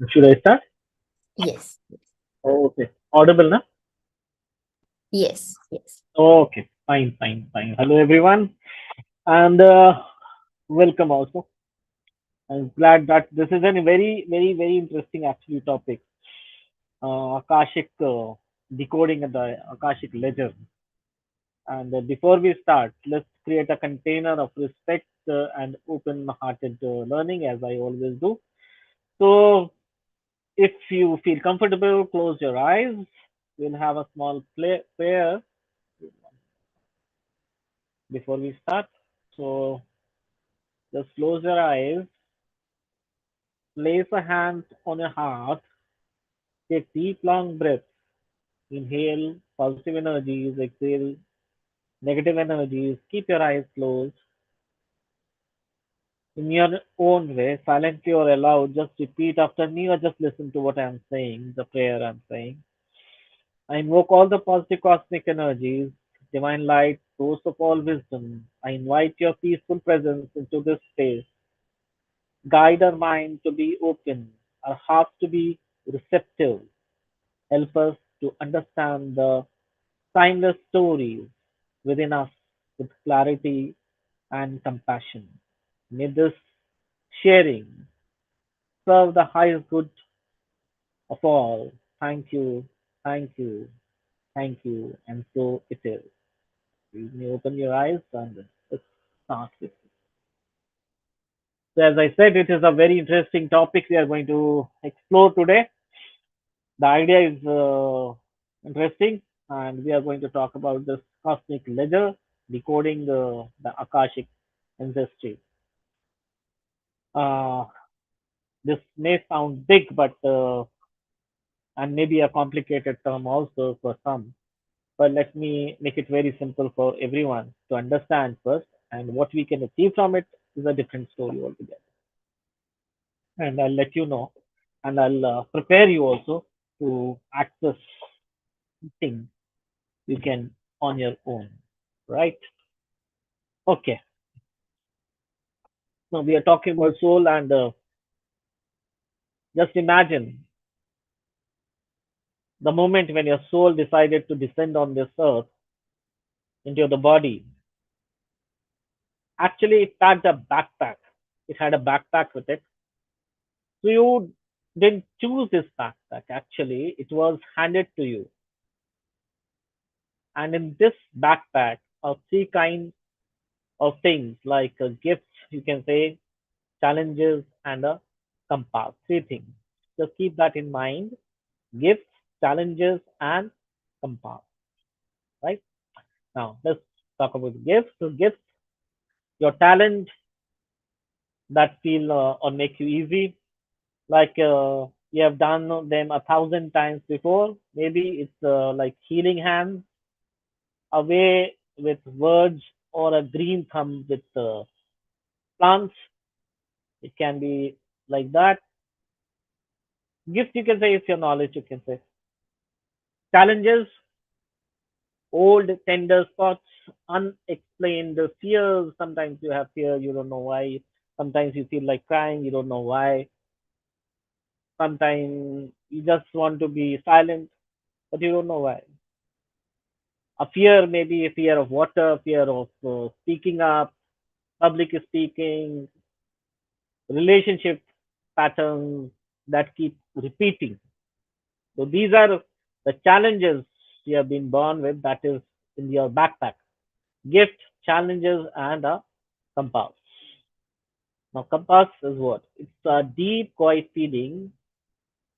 Should I start? Yes. Oh, okay. Audible, na? Yes. Yes. Okay. Fine, fine, fine. Hello, everyone, and welcome also. I'm glad that this is a very, very, very interesting actually topic. Akashic decoding and the Akashic ledger. And before we start, let's create a container of respect and open-hearted learning, as I always do. So, if you feel comfortable, close your eyes. We'll have a small prayer before we start. So just close your eyes, place a hand on your heart, take deep long breaths. Inhale positive energies, exhale negative energies. Keep your eyes closed. In your own way, silently or aloud, just repeat after me or just listen to what I'm saying, the prayer I'm saying. I invoke all the positive cosmic energies, divine light, source of all wisdom. I invite your peaceful presence into this space. Guide our mind to be open, our hearts to be receptive. Help us to understand the timeless stories within us with clarity and compassion. May this sharing serve the highest good of all. Thank you, thank you, thank you, and so it is. You may open your eyes and let's start with it. So, as I said, it is a very interesting topic we are going to explore today. The idea is interesting, and we are going to talk about this cosmic ledger, decoding the Akashic ancestry. Uh, this may sound big, but and maybe a complicated term also for some. But let me make it very simple for everyone to understand first, and what we can achieve from it is a different story altogether. And I'll let you know, and I'll prepare you also to access things you can on your own, right? Okay. Now we are talking about soul, and just imagine the moment when your soul decided to descend on this earth into the body. Actually, it packed a backpack. It had a backpack with it. So you didn't choose this backpack. Actually, it was handed to you. And in this backpack are three kinds of things like gifts, you can say, challenges, and a compass. Three things. Just keep that in mind: gifts, challenges, and compass. Right? Now, let's talk about gifts. So, gifts, your talent that feel or make you easy, like you have done them 1,000 times before. Maybe it's like healing hands, a way with words, or a green thumb with plants. It can be like that. Gift, you can say, it's your knowledge, you can say. Challenges, old tender spots, unexplained fears. Sometimes you have fear, you don't know why. Sometimes you feel like crying, you don't know why. Sometimes you just want to be silent, but you don't know why. A fear, maybe a fear of water, fear of speaking up, public speaking, relationship patterns that keep repeating. So these are the challenges you have been born with, that is in your backpack. Gift, challenges, and a compass. Now, compass is what? It's a deep, quiet feeling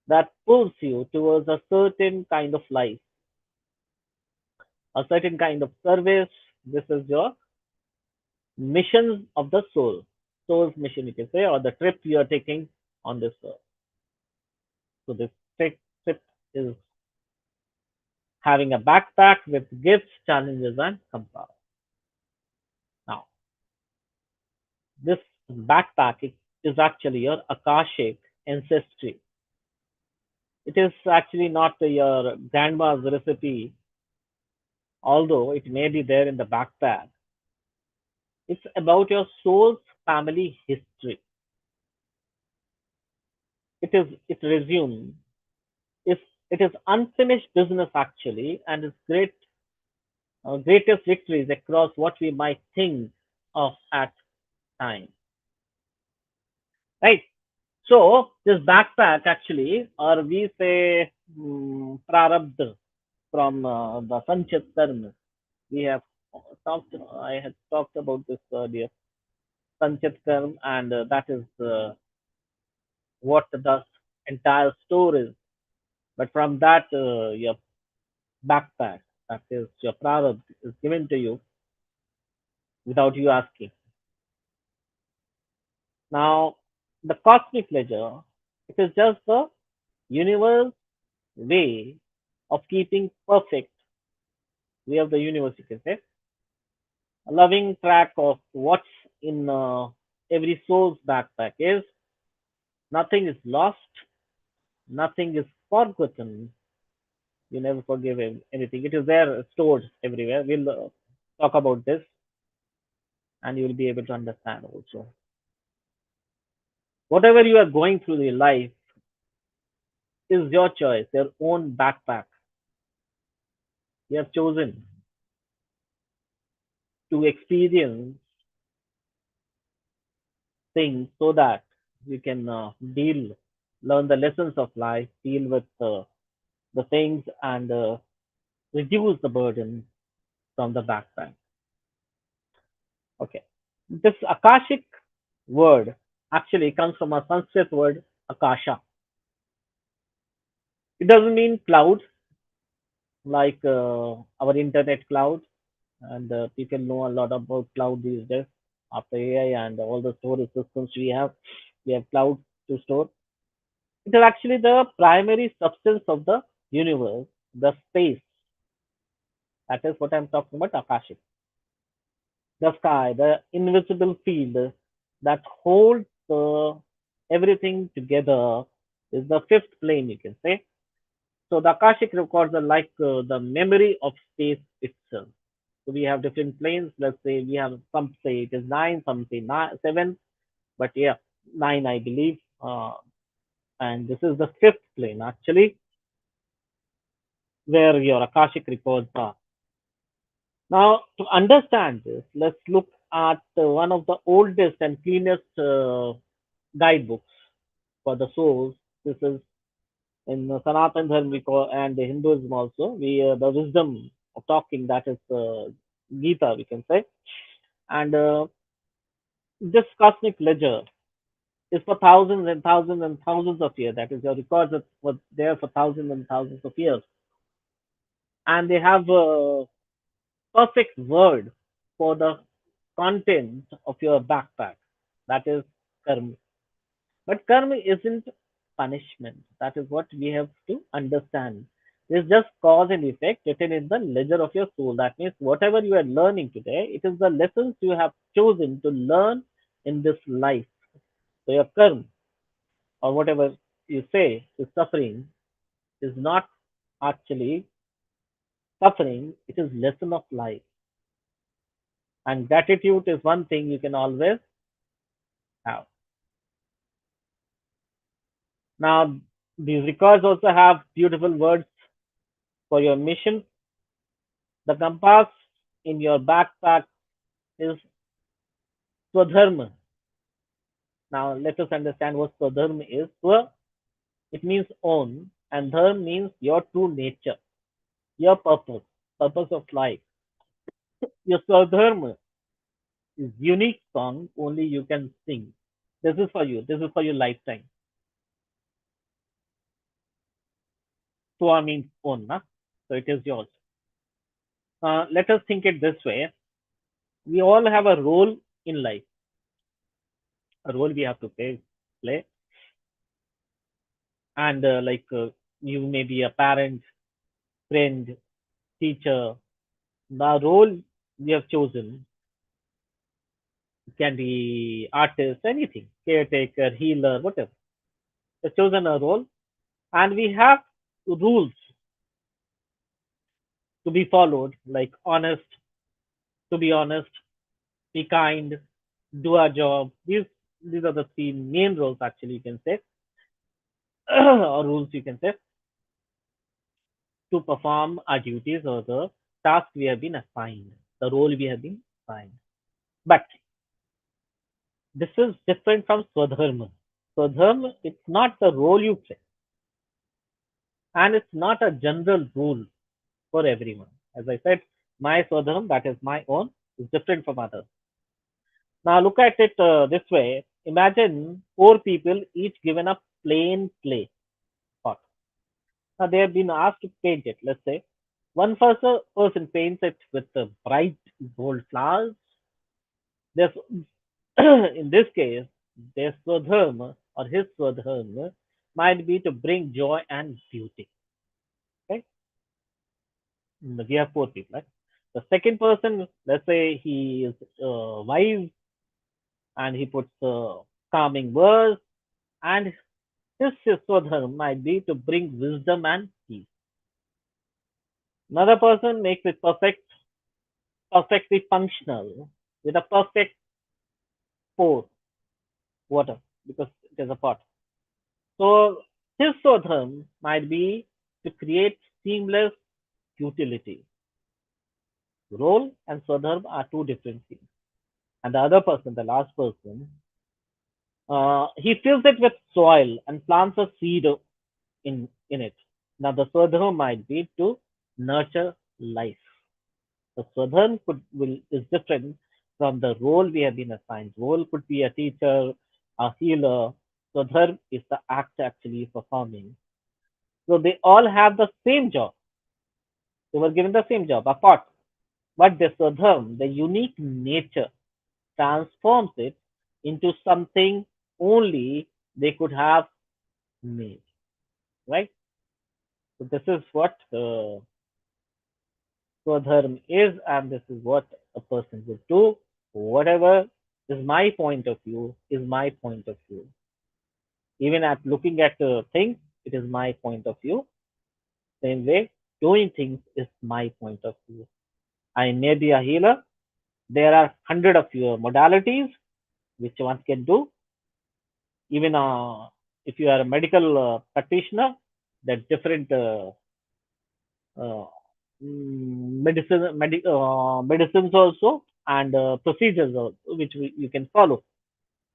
that pulls you towards a certain kind of life, a certain kind of service. This is your mission of the soul. Soul's mission, you can say, or the trip you are taking on this earth. So, this trip is having a backpack with gifts, challenges, and compass. Now, this backpack is actually your Akashic ancestry. It is actually not your grandma's recipe, although it may be there in the backpack. It's about your soul's family history. it resumes. If it is unfinished business actually, and its greatest victories across what we might think of at time. Right. So this backpack actually, or we say prarabdha from the Sanchit term. We have I had talked about this earlier. Sanchit term, and that is what the entire store is. But from that, your backpack, that is your prarabdha, is given to you without you asking. Now, the cosmic ledger, it is just the universe way of keeping perfect way of the universe, you can say, a loving track of what's in every soul's backpack is nothing is lost, nothing is forgotten. You never forgive anything. It is there stored everywhere. We'll talk about this and you will be able to understand also. Whatever you are going through in life is your choice, your own backpack. You have chosen to experience things so that you can learn the lessons of life, deal with the things, and reduce the burden from the backpack. Okay. This Akashic word actually comes from a Sanskrit word Akasha. It doesn't mean cloud like our internet cloud, and people know a lot about cloud these days. After AI and all the storage systems we have cloud to store. It is actually the primary substance of the universe, the space. That is what I'm talking about, Akashic. The sky, the invisible field that holds everything together is the fifth plane, you can say. So the Akashic records are like the memory of space itself. So we have different planes. Let's say we have some say it is nine, some say nine, seven, but yeah, nine I believe. And this is the fifth plane actually, where your Akashic records are. Now, to understand this, let's look at one of the oldest and cleanest guidebooks for the souls. This is in Sanatan Dharma we call, and Hinduism also. We the wisdom of talking, that is Gita, we can say. And this cosmic ledger is for thousands and thousands and thousands of years. That is, your records that were there for thousands and thousands of years, and they have a perfect word for the content of your backpack. That is karma. But karma isn't punishment. That is what we have to understand. It's just cause and effect written in the ledger of your soul. That means whatever you are learning today, it is the lessons you have chosen to learn in this life. So your karma, or whatever you say is suffering, is not actually suffering. It is lesson of life. And gratitude is one thing you can always have. Now, these records also have beautiful words for your mission. The compass in your backpack is Swadharma. Now, let us understand what Swadharma is. Swa, it means own, and Dharma means your true nature, your purpose of life. Your Swadharma is unique song only you can sing. This is for you. This is for your lifetime. Swa means own, na? So it is yours. Let us think it this way. We all have a role in life, a role we have to play. And you may be a parent, friend, teacher. The role you have chosen can be artist, anything, caretaker, healer, whatever. You've chosen a role, and we have rules to be followed, like honest, to be honest, be kind, do our job. These are the three main roles actually you can say. or rules you can say, to perform our duties or the task we have been assigned, the role we have been assigned. But this is different from Swadharma. Swadharma, it's not the role you play, and it's not a general rule for everyone. As I said, my Swadharma, that is my own, is different from others. Now look at it this way. Imagine four people each given a plain clay pot. Now they have been asked to paint it. Let's say one person paints it with bright gold flowers. There's, in this case, their swadharma or his swadharma might be to bring joy and beauty. Okay, we have four people. Right? The second person, let's say he is wise and he puts calming words, and his swadharma might be to bring wisdom and peace. Another person makes it perfectly functional with a perfect pour water because it is a pot. So his swadharma might be to create seamless utility. Role and swadharma are two different things. And the other person, the last person, he fills it with soil and plants a seed in it. Now the swadharma might be to nurture life. The Swadharma is different from the role we have been assigned. Role could be a teacher, a healer. Swadharma is the act actually performing. So they all have the same job. They were given the same job, apart. But the Swadharma, the unique nature, transforms it into something only they could have made. Right? So this is what Swadharma is, and this is what a person would do. Whatever is my point of view is my point of view. Even at looking at things, it is my point of view. Same way, doing things is my point of view. I may be a healer. There are hundred of your modalities which one can do. Even if you are a medical practitioner, there are different uh, medicines also and procedures also, which you can follow.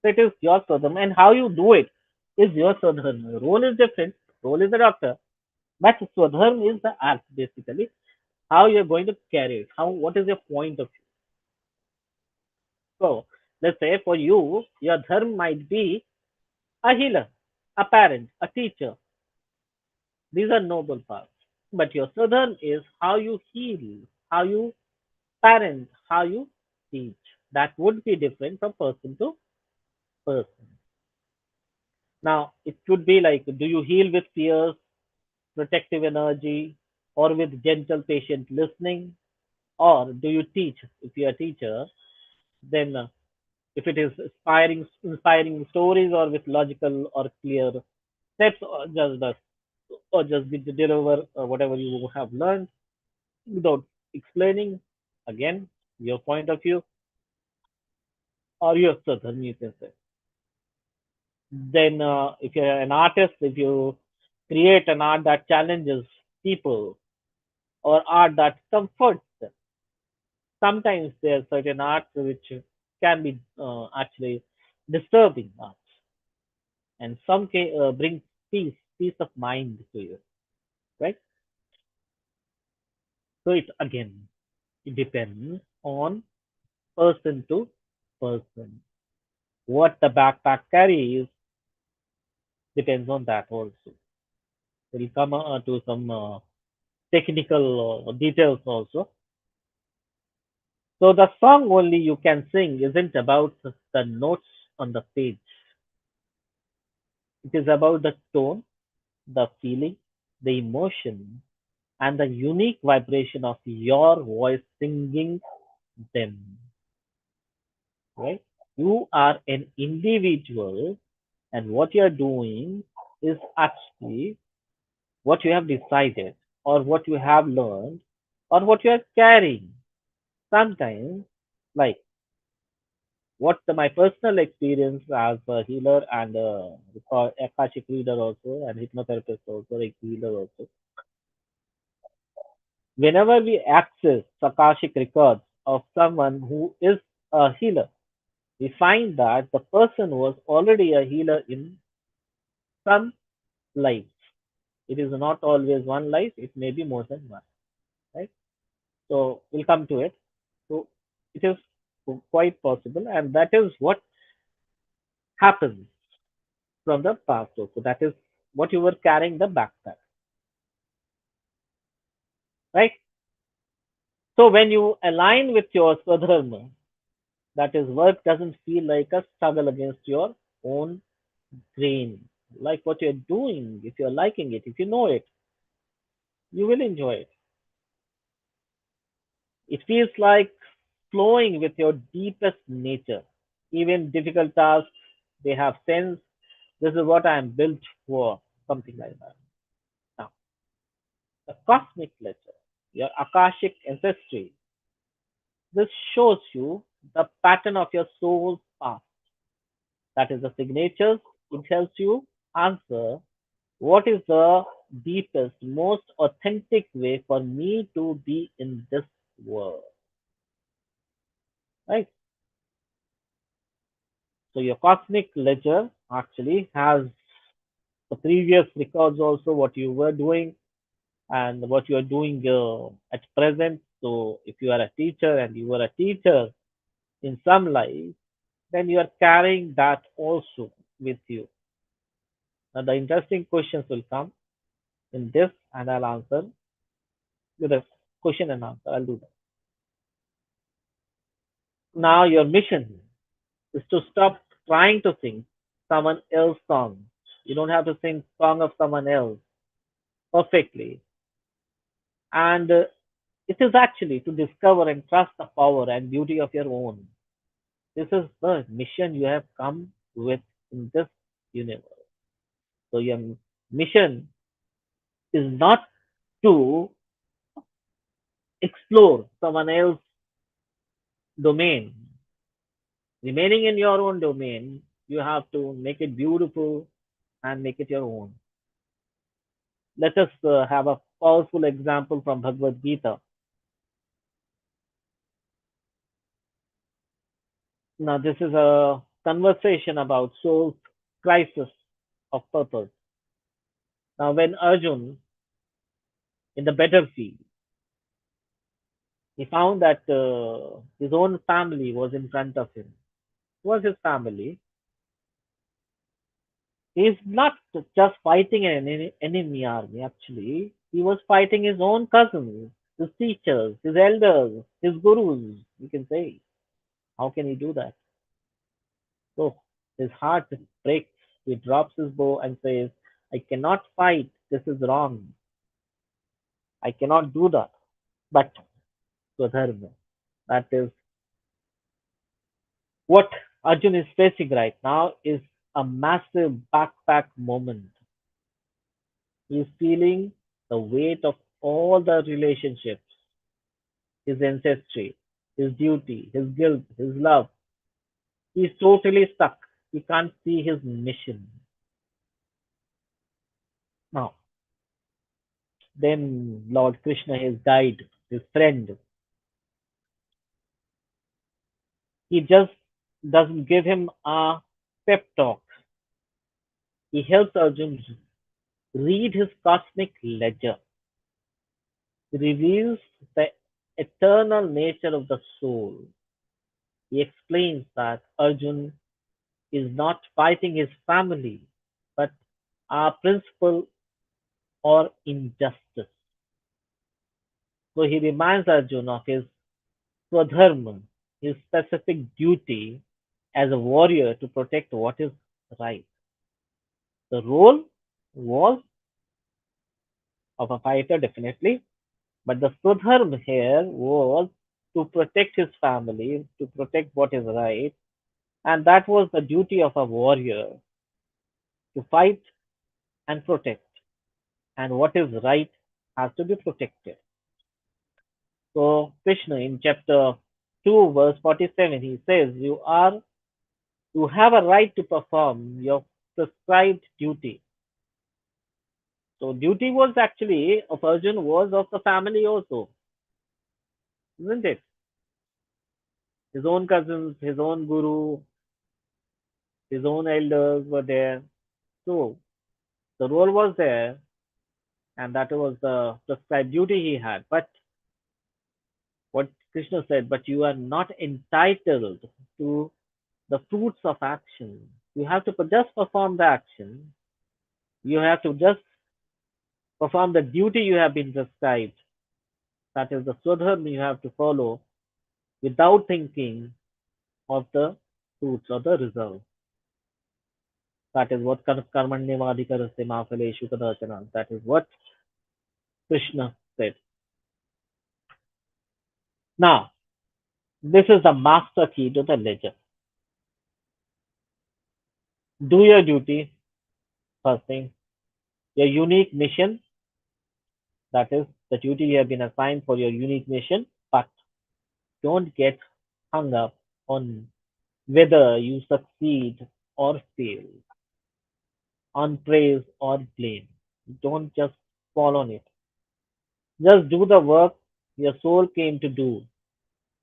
So it is your sadhana, and how you do it is your sadhana. Role is different. Role is a doctor, but swadharma is the art basically. How you're going to carry it. How what is your point of view? So let's say for you, your dharma might be a healer, a parent, a teacher. These are noble paths. But your sadhana is how you heal, how you parent, how you teach. That would be different from person to person. Now, it could be like, do you heal with fears, protective energy, or with gentle, patient listening? Or do you teach? If you're a teacher, then if it is inspiring stories or with logical or clear steps, or just deliver whatever you have learned without explaining, again, your point of view or your southern, you can say. Then, if you're an artist, if you create an art that challenges people or art that comforts them, sometimes there are certain arts which can be actually disturbing arts, and some can bring peace of mind to you, right? So it again, it depends on person to person. What the backpack carries depends on that also. We'll come to some technical details also. So the song only you can sing isn't about the notes on the page. It is about the tone, the feeling, the emotion, and the unique vibration of your voice singing them. Right? You are an individual, and what you are doing is actually what you have decided, or what you have learned, or what you are carrying. Sometimes, like My personal experience as a healer and Akashic reader also and hypnotherapist also, a healer also. Whenever we access Akashic records of someone who is a healer, we find that the person was already a healer in some life. It is not always one life, it may be more than one, right? So we'll come to it. So it is quite possible, and that is what happens from the past also. That is what you were carrying the backpack, right? So when you align with your Swadharma, that is, work doesn't feel like a struggle against your own brain. Like what you're doing, if you're liking it, if you know it, you will enjoy it. It feels like flowing with your deepest nature. Even difficult tasks, they have sense. This is what I am built for, something like that. Now, the cosmic ledger, your Akashic ancestry, this shows you the pattern of your soul's path. That is the signatures. It helps you answer what is the deepest, most authentic way for me to be in this world. Right? So your cosmic ledger actually has the previous records also what you were doing and what you are doing at present. So if you are a teacher and you were a teacher in some life, then you are carrying that also with you. Now the interesting questions will come in this and I'll answer with a question and answer. I'll do that. Now your mission is to stop trying to sing someone else's song. You don't have to sing song of someone else perfectly. And it is actually to discover and trust the power and beauty of your own. This is the mission you have come with in this universe. So your mission is not to explore someone else's domain. Remaining in your own domain, you have to make it beautiful and make it your own. Let us have a powerful example from Bhagavad Gita. Now, this is a conversation about soul's crisis of purpose. Now, when Arjun in the battlefield, he found that his own family was in front of him. Who was his family? He's not just fighting an enemy army, actually. He was fighting his own cousins, his teachers, his elders, his gurus, you can say. How can he do that? So his heart breaks. He drops his bow and says, I cannot fight. This is wrong. I cannot do that. But Swadharma, that is what Arjun is facing right now is a massive backpack moment. He is feeling the weight of all the relationships, his ancestry, his duty, his guilt, his love. He is totally stuck. He can't see his mission. Now, then Lord Krishna, his guide, his friend, he just doesn't give him a pep talk. He helps Arjun read his cosmic ledger. He reveals the eternal nature of the soul. He explains that Arjun is not fighting his family, but a principle or injustice. So he reminds Arjun of his swadharma, his specific duty as a warrior to protect what is right. The role was of a fighter, definitely, but the swadharma here was to protect his family, to protect what is right, and that was the duty of a warrior to fight and protect, and what is right has to be protected. So Krishna in chapter 2 verse 47 he says you are You have a right to perform your prescribed duty. So duty was actually a version was of the family also, isn't it? His own cousins, his own guru, his own elders were there. So the role was there, and that was the prescribed duty he had. But what Krishna said, but you are not entitled to the fruits of action. You have to just perform the action. You have to just perform the duty you have been prescribed. That is the swadharma you have to follow without thinking of the fruits or the result. That is what karmanyavadhikarasya mafaleshu kadachana. That is what Krishna said. Now, this is the master key to the ledger. Do your duty, first thing. Your unique mission, that is the duty you have been assigned for your unique mission, but don't get hung up on whether you succeed or fail, on praise or blame. Don't just fall on it. Just do the work your soul came to do.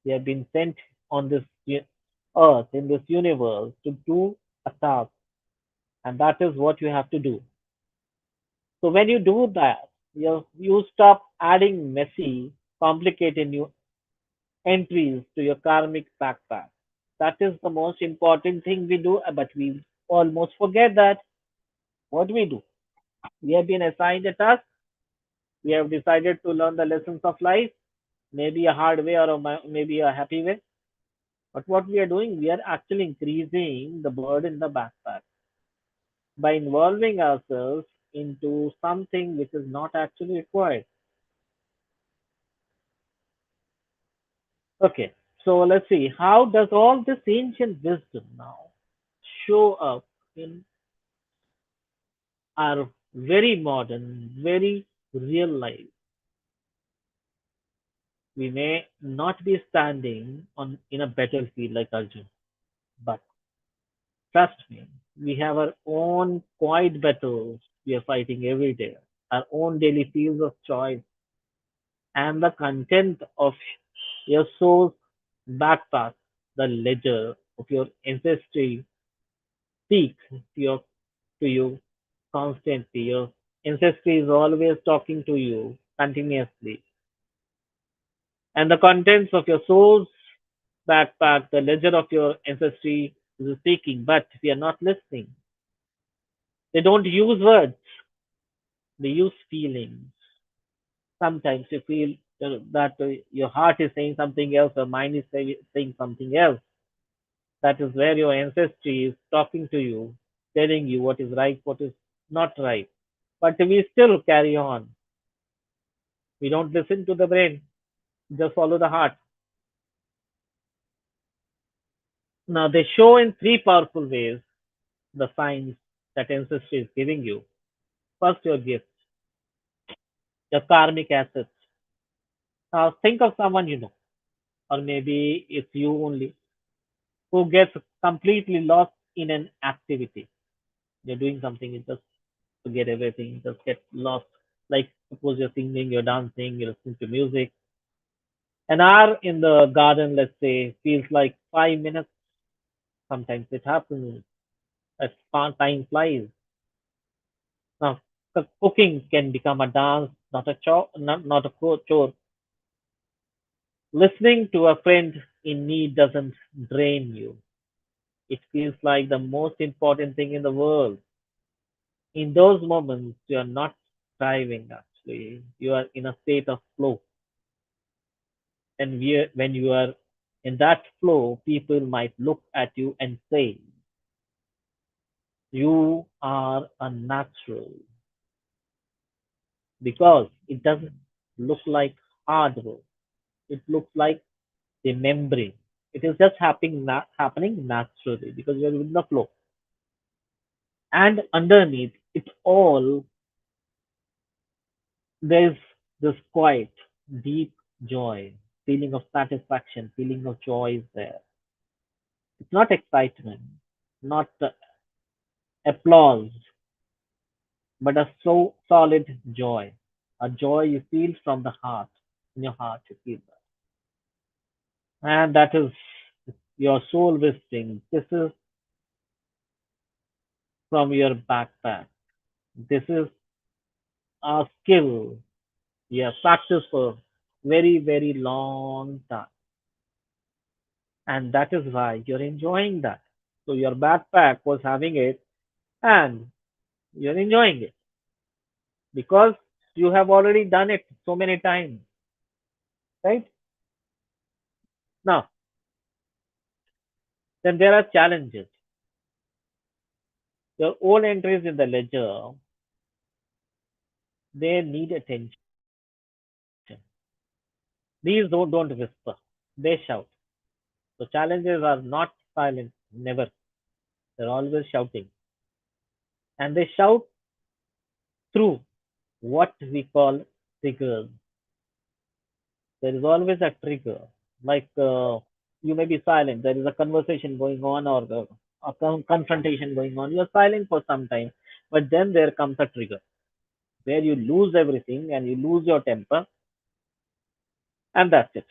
You have been sent on this earth, in this universe, to do a task, and that is what you have to do. So when you do that, you stop adding messy, complicated new entries to your karmic backpack. That is the most important thing we do, but we almost forget that. What we do? We have been assigned a task. We have decided to learn the lessons of life, maybe a hard way or maybe a happy way. But what we are doing, we are actually increasing the burden in the backpack by involving ourselves into something which is not actually required. Okay, so let's see. How does all this ancient wisdom now show up in our very modern, very real life? We may not be standing on in a battlefield like Arjun, but trust me, we have our own quiet battles we are fighting every day, our own daily fields of choice, and the content of your soul's backpack, the ledger of your ancestry, speaks to you constantly. Your ancestry is always talking to you continuously. And the contents of your soul's backpack, the ledger of your ancestry is speaking, but we are not listening. They don't use words, they use feelings. Sometimes you feel that your heart is saying something else, your mind is saying something else. That is where your ancestry is talking to you, telling you what is right, what is not right. But we still carry on. We don't listen to the brain, just follow the heart. Now, they show in three powerful ways the signs that ancestry is giving you. First, your gifts, your karmic assets. Now, think of someone you know, or maybe it's you only, who gets completely lost in an activity. You're doing something, you just forget everything, just get lost. Like, suppose you're singing, you're dancing, you're listening to music. An hour in the garden, let's say, feels like 5 minutes. Sometimes it happens. As time flies. Now, cooking can become a dance, not a chore, not a chore. Listening to a friend in need doesn't drain you. It feels like the most important thing in the world. In those moments, you are not striving actually. You are in a state of flow. And when you are in that flow, people might look at you and say, you are a natural because it doesn't look like hard work. It looks like remembering. It is just happening naturally because you're in the flow. And underneath it all, there's this quiet, deep joy, feeling of satisfaction, feeling of joy is there. It's not excitement. not applause, but a solid joy. A joy you feel from the heart. In your heart, you feel that. And that is your soul whispering. This is from your backpack. This is a skill you have practiced for very, very long time. And that is why you're enjoying that. So your backpack was having it and you're enjoying it because you have already done it so many times, right? Now, then there are challenges. Your old entries in the ledger, they need attention. These don't whisper, they shout. So challenges are not silent, never. They're always shouting. And they shout through what we call triggers. There is always a trigger. Like you may be silent. There is a conversation going on or a confrontation going on. You're silent for some time, but then there comes a trigger where you lose everything and you lose your temper, and that's it.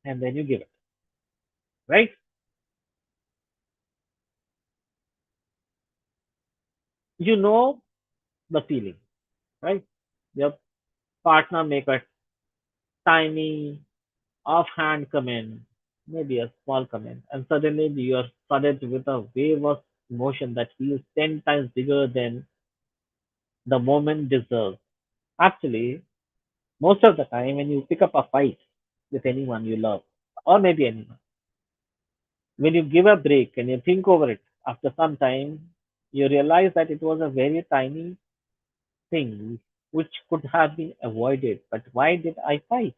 And then you give it, right? You know the feeling, right? Your partner make a tiny offhand comment, maybe a small comment, and suddenly you are flooded with a wave of emotion that feels 10 times bigger than the moment deserves. Actually, most of the time when you pick up a fight with anyone you love, or maybe anyone, when you give a break and you think over it after some time, you realize that it was a very tiny thing which could have been avoided. But why did I fight?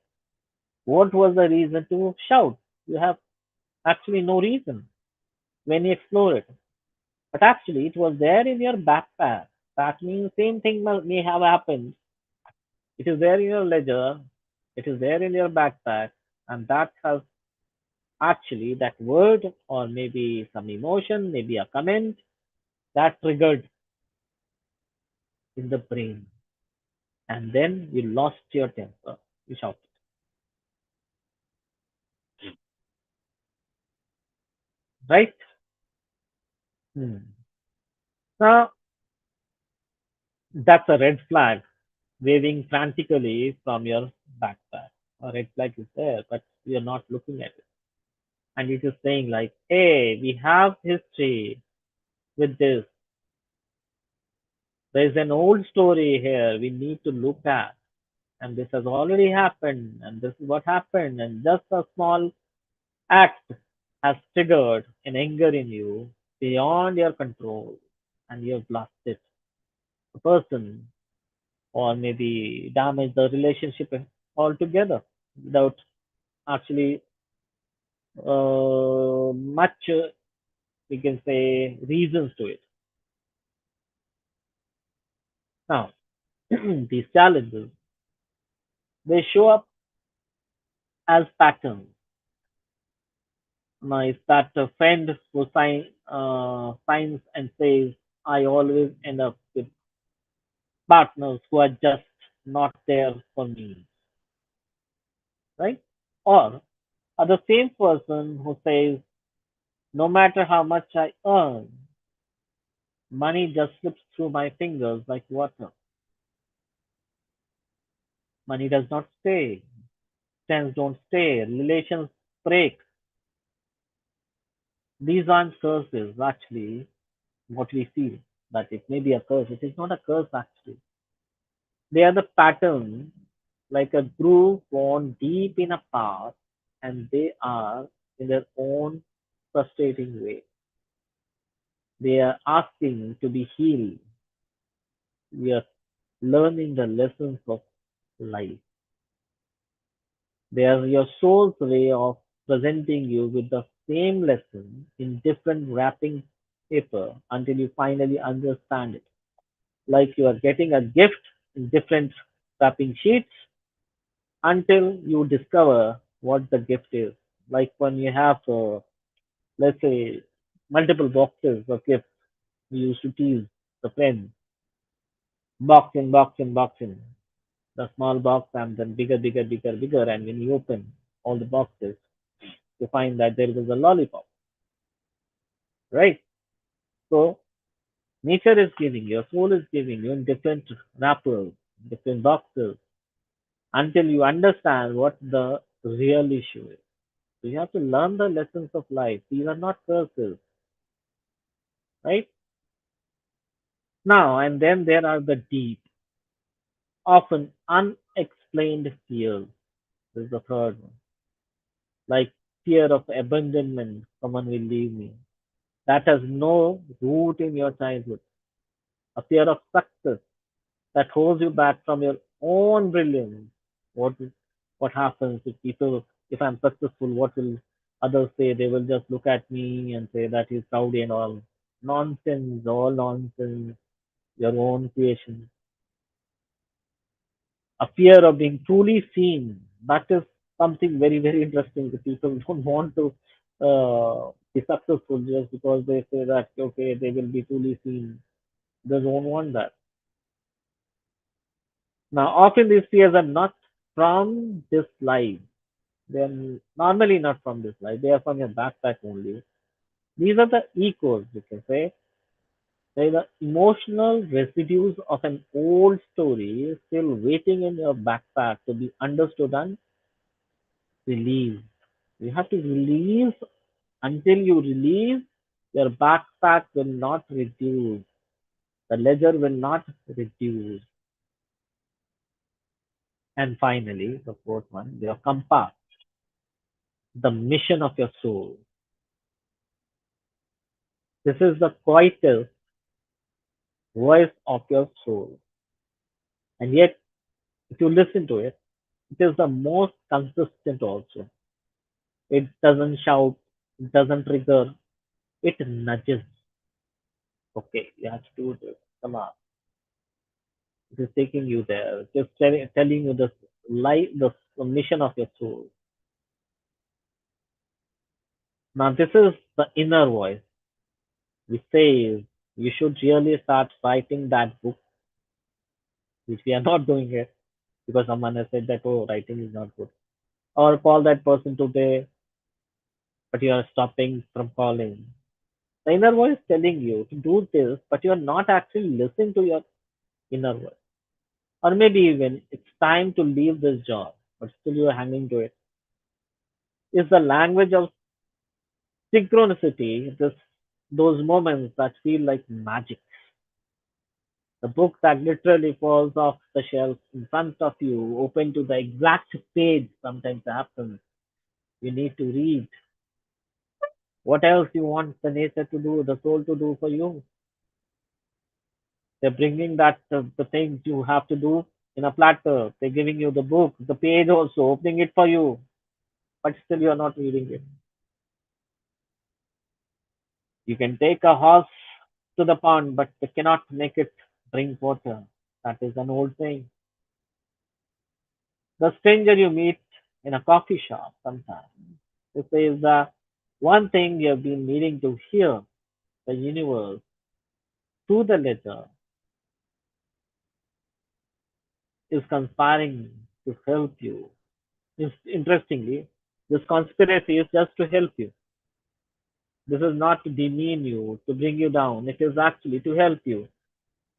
What was the reason to shout? You have actually no reason when you explore it. But actually, it was there in your backpack. That means same thing may have happened. It is there in your ledger. It is there in your backpack, and that has actually that word or maybe some emotion, maybe a comment that triggered in the brain, and then you lost your temper. You shouted, right? Hmm. Now that's a red flag waving frantically from your backpack. A red flag is there, but you're not looking at it. And it is saying like, hey, we have history with this. There's an old story here we need to look at. And this has already happened. And this is what happened. And just a small act has triggered an anger in you beyond your control. And you've lost it. The person or maybe damage the relationship altogether without actually much, we can say, reasons to it. Now, these challenges, they show up as patterns. Now, if that friend who signs and says, I always end up with partners who are just not there for me, right? Or are the same person who says, no matter how much I earn, money just slips through my fingers like water. Money does not stay. Friends don't stay. Relations break. These aren't curses, actually, what we feel that it may be a curse. It is not a curse, actually. They are the pattern, like a groove worn deep in a path, and they are, in their own frustrating way. They are asking to be healed. We are learning the lessons of life. They are your soul's way of presenting you with the same lesson in different wrapping paper until you finally understand it. Like you are getting a gift in different wrapping sheets until you discover what the gift is. Like when you have, let's say, multiple boxes of gifts. We used to tease the friends, box in, box in, box in. The small box and then bigger, bigger, bigger, bigger. And when you open all the boxes, you find that there was a lollipop, right? So nature is giving, your soul is giving you in different wrappers, different boxes, until you understand what the real issue is. So you have to learn the lessons of life. These are not curses, right? Now and then there are the deep, often unexplained fears. This is the third one. Like fear of abandonment, someone will leave me. That has no root in your childhood. A fear of success that holds you back from your own brilliance. What is, what happens if people, if I'm successful, what will others say? They will just look at me and say that he's rowdy and all. Nonsense, all nonsense, your own creation. A fear of being truly seen. That is something very, very interesting. The people don't want to be successful just because they say that, okay, they will be truly seen. They don't want that. Now, often these fears are not from this life. They're normally not from this life. They are from your backpack only. These are the echoes, you can say. They are the emotional residues of an old story still waiting in your backpack to be understood and released. You have to release. Until you release, your backpack will not reduce. The ledger will not reduce. And finally, the fourth one, your compass, the mission of your soul. This is the quietest voice of your soul. And yet, if you listen to it, it is the most consistent also. It doesn't shout, it doesn't trigger, it nudges. Okay, you have to do this. Come on. It is taking you there. Just telling you the life, the mission of your soul. Now, this is the inner voice which says you should really start writing that book, which we are not doing it because someone has said that, oh, writing is not good. Or call that person today, but you are stopping from calling. The inner voice telling you to do this, but you are not actually listening to your inner voice. Or maybe even it's time to leave this job, but still you are hanging to it. Is the language of synchronicity, those moments that feel like magic. The book that literally falls off the shelf in front of you, open to the exact page sometimes happens. You need to read. What else you want the nature to do, the soul to do for you? They're bringing that the things you have to do in a platter. They're giving you the book, the page also, opening it for you, but still you're not reading it. You can take a horse to the pond, but they cannot make it drink water. That is an old saying. The stranger you meet in a coffee shop sometimes. This is the one thing you have been needing to hear. The universe, through the letter, is conspiring to help you. Interestingly, this conspiracy is just to help you. This is not to demean you, to bring you down. It is actually to help you,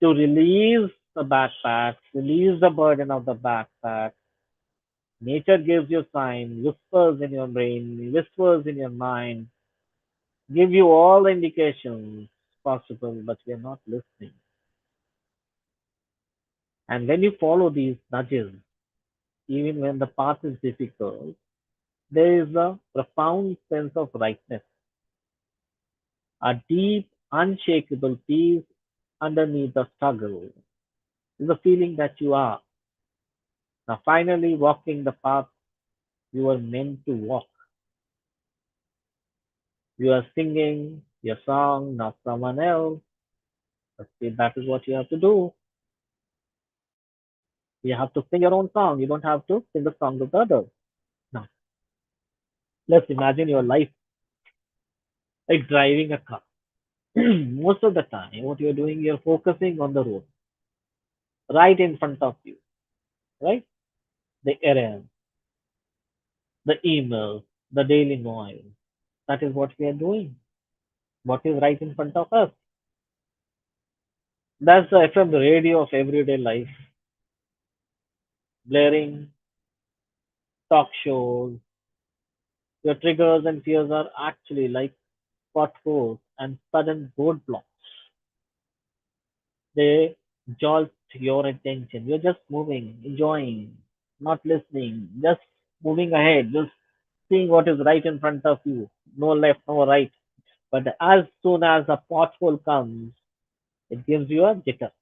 to release the backpack, release the burden of the backpack. Nature gives you signs, whispers in your brain, whispers in your mind, give you all the indications possible, but we are not listening. And when you follow these nudges, even when the path is difficult, there is a profound sense of rightness, a deep, unshakable peace underneath the struggle. Is the feeling that you are now finally walking the path you were meant to walk. You are singing your song, not someone else. But that is what you have to do. You have to sing your own song. You don't have to sing the song of the others. Now, let's imagine your life like driving a car. Most of the time, what you're doing, you're focusing on the road right in front of you, right? The errand, the email, the daily noise. That is what we are doing. What is right in front of us? That's the FM radio of everyday life, blaring talk shows. Your triggers and fears are actually like potholes and sudden roadblocks. They jolt your attention. You're just moving, enjoying, not listening, just moving ahead, just seeing what is right in front of you. No left, no right. But as soon as a pothole comes, it gives you a jitter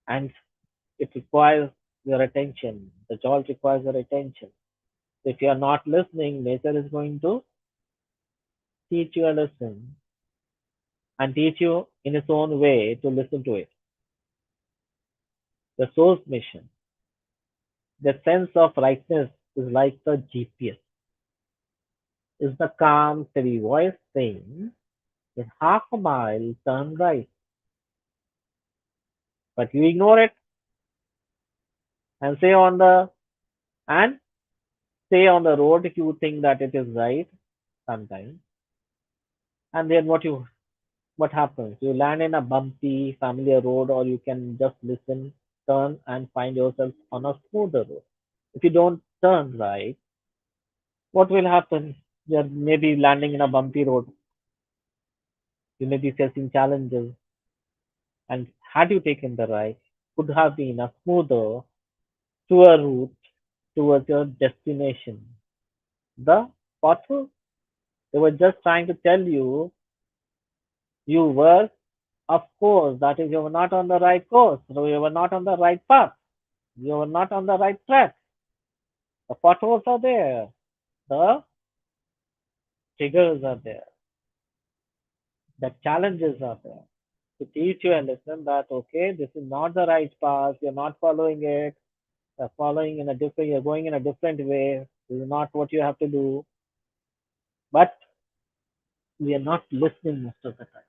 and it requires your attention. The jolt requires your attention. If you are not listening, nature is going to teach you a lesson and teach you in its own way to listen to it. The source mission, the sense of rightness is like the GPS, is the calm, steady voice saying, in half a mile, turn right. But you ignore it and and stay on the road if you think that it is right sometimes. And then what happens? You land in a bumpy, familiar road, or you can just listen, turn, and find yourself on a smoother road. If you don't turn right, what will happen? You're maybe landing in a bumpy road. You may be facing challenges, and had you taken the right, could have been a smoother, truer route towards your destination. The pothole, they were just trying to tell you you were, of course, that is, you were not on the right course, so you were not on the right path, you were not on the right track. The potholes are there, the triggers are there, the challenges are there to teach you a lesson that okay, this is not the right path, you're not following it, you're going in a different way. This is not what you have to do. But we are not listening most of the time.